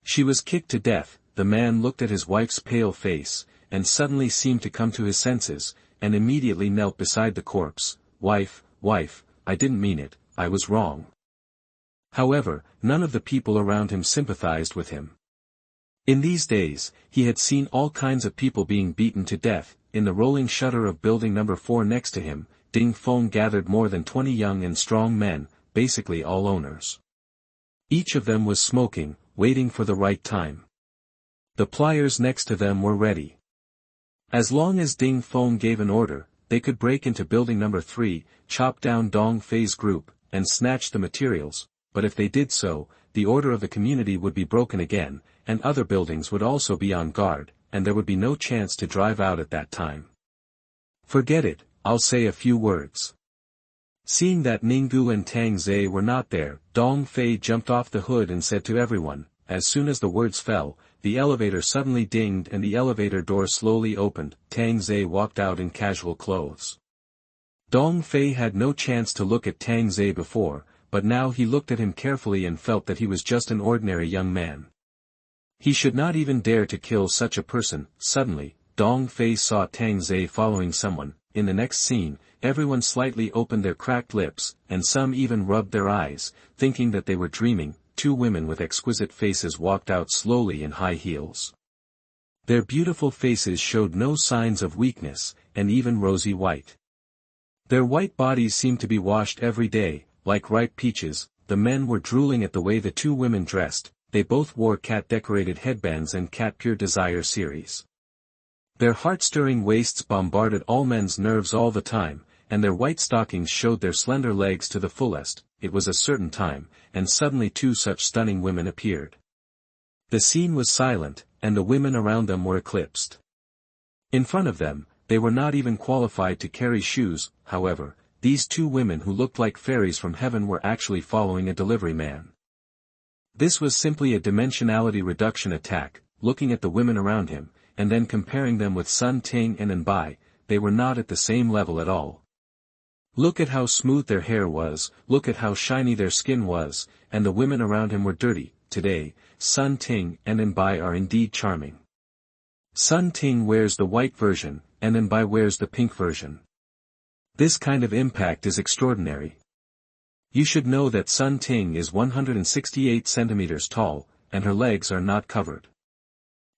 Speaker 1: She was kicked to death. The man looked at his wife's pale face, and suddenly seemed to come to his senses, and immediately knelt beside the corpse. Wife, I didn't mean it, I was wrong." However, none of the people around him sympathized with him. In these days, he had seen all kinds of people being beaten to death. In the rolling shutter of building number 4 next to him, Ding Feng gathered more than 20 young and strong men, basically all owners. Each of them was smoking, waiting for the right time. The pliers next to them were ready. As long as Ding Feng gave an order, they could break into building number 3, chop down Dong Fei's group, and snatch the materials, but if they did so, the order of the community would be broken again, and other buildings would also be on guard, and there would be no chance to drive out at that time. "Forget it, I'll say a few words." Seeing that Ninggu and Tang Zei were not there, Dong Fei jumped off the hood and said to everyone. As soon as the words fell, the elevator suddenly dinged and the elevator door slowly opened. Tang Zei walked out in casual clothes. Dong Fei had no chance to look at Tang Zei before, but now he looked at him carefully and felt that he was just an ordinary young man. He should not even dare to kill such a person. Suddenly, Dong Fei saw Tang Zei following someone. In the next scene, everyone slightly opened their cracked lips, and some even rubbed their eyes, thinking that they were dreaming. 2 women with exquisite faces walked out slowly in high heels. Their beautiful faces showed no signs of weakness, and even rosy white. Their white bodies seemed to be washed every day, like ripe peaches. The men were drooling at the way the 2 women dressed. They both wore cat-decorated headbands and Cat Pure Desire series. Their heart-stirring waists bombarded all men's nerves all the time, and their white stockings showed their slender legs to the fullest. It was a certain time, and suddenly two such stunning women appeared. The scene was silent, and the women around them were eclipsed. In front of them, they were not even qualified to carry shoes. However, these two women who looked like fairies from heaven were actually following a delivery man. This was simply a dimensionality reduction attack, looking at the women around him, and then comparing them with Sun Ting and Anbai. They were not at the same level at all. Look at how smooth their hair was, look at how shiny their skin was, and the women around him were dirty. Today, Sun Ting and Anbai are indeed charming. Sun Ting wears the white version, and Anbai wears the pink version. This kind of impact is extraordinary. You should know that Sun Ting is 168 centimeters tall, and her legs are not covered.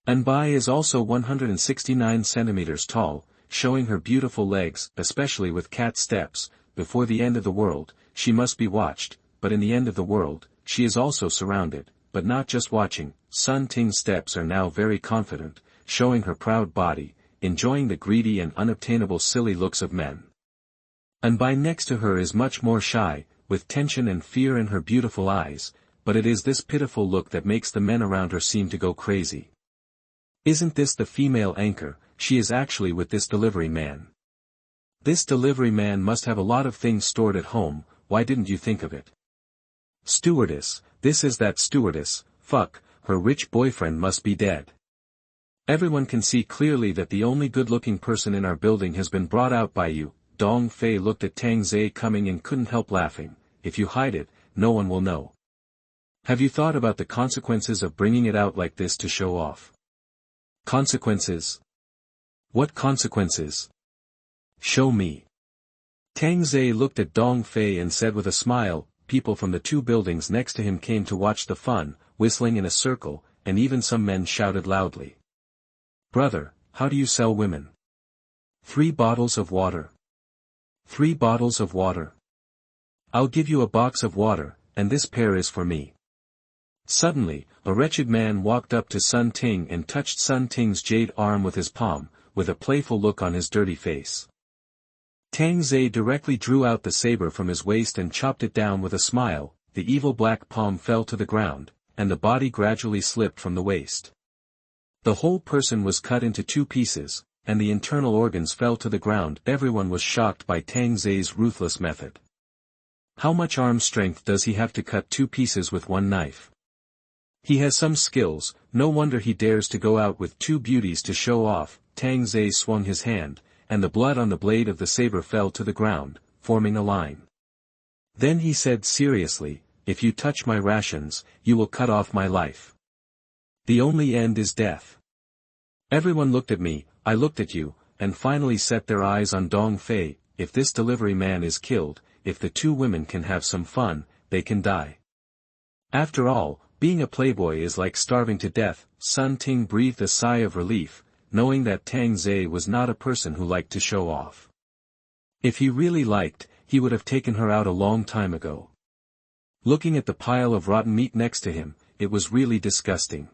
Speaker 1: Anbai is also 169 centimeters tall, showing her beautiful legs, especially with cat steps. Before the end of the world, she must be watched, but in the end of the world, she is also surrounded, but not just watching. Sun Ting's steps are now very confident, showing her proud body, enjoying the greedy and unobtainable silly looks of men. Anbai next to her is much more shy, with tension and fear in her beautiful eyes, but it is this pitiful look that makes the men around her seem to go crazy. Isn't this the female anchor? She is actually with this delivery man. This delivery man must have a lot of things stored at home. Why didn't you think of it? Stewardess, this is that stewardess. Fuck, her rich boyfriend must be dead. Everyone can see clearly that the only good-looking person in our building has been brought out by you. Dong Fei looked at Tang Zhe coming and couldn't help laughing. If you hide it, no one will know. Have you thought about the consequences of bringing it out like this to show off? Consequences? What consequences? Show me. Tang Zhe looked at Dong Fei and said with a smile. People from the two buildings next to him came to watch the fun, whistling in a circle, and even some men shouted loudly. Brother, how do you sell women? 3 bottles of water. 3 bottles of water. I'll give you a box of water, and this pair is for me. Suddenly, a wretched man walked up to Sun Ting and touched Sun Ting's jade arm with his palm, with a playful look on his dirty face. Tang Zhe directly drew out the saber from his waist and chopped it down with a smile. The evil black palm fell to the ground, and the body gradually slipped from the waist. The whole person was cut into 2 pieces, and the internal organs fell to the ground. Everyone was shocked by Tang Zhe's ruthless method. How much arm strength does he have to cut 2 pieces with one knife? He has some skills, no wonder he dares to go out with 2 beauties to show off. Tang Zhe swung his hand, and the blood on the blade of the saber fell to the ground, forming a line. Then he said seriously, if you touch my rations, you will cut off my life. The only end is death. Everyone looked at me, I looked at you, and finally set their eyes on Dong Fei. If this delivery man is killed, if the 2 women can have some fun, they can die. After all, being a playboy is like starving to death. Sun Ting breathed a sigh of relief, knowing that Tang Zhe was not a person who liked to show off. If he really liked, he would have taken her out a long time ago. Looking at the pile of rotten meat next to him, it was really disgusting.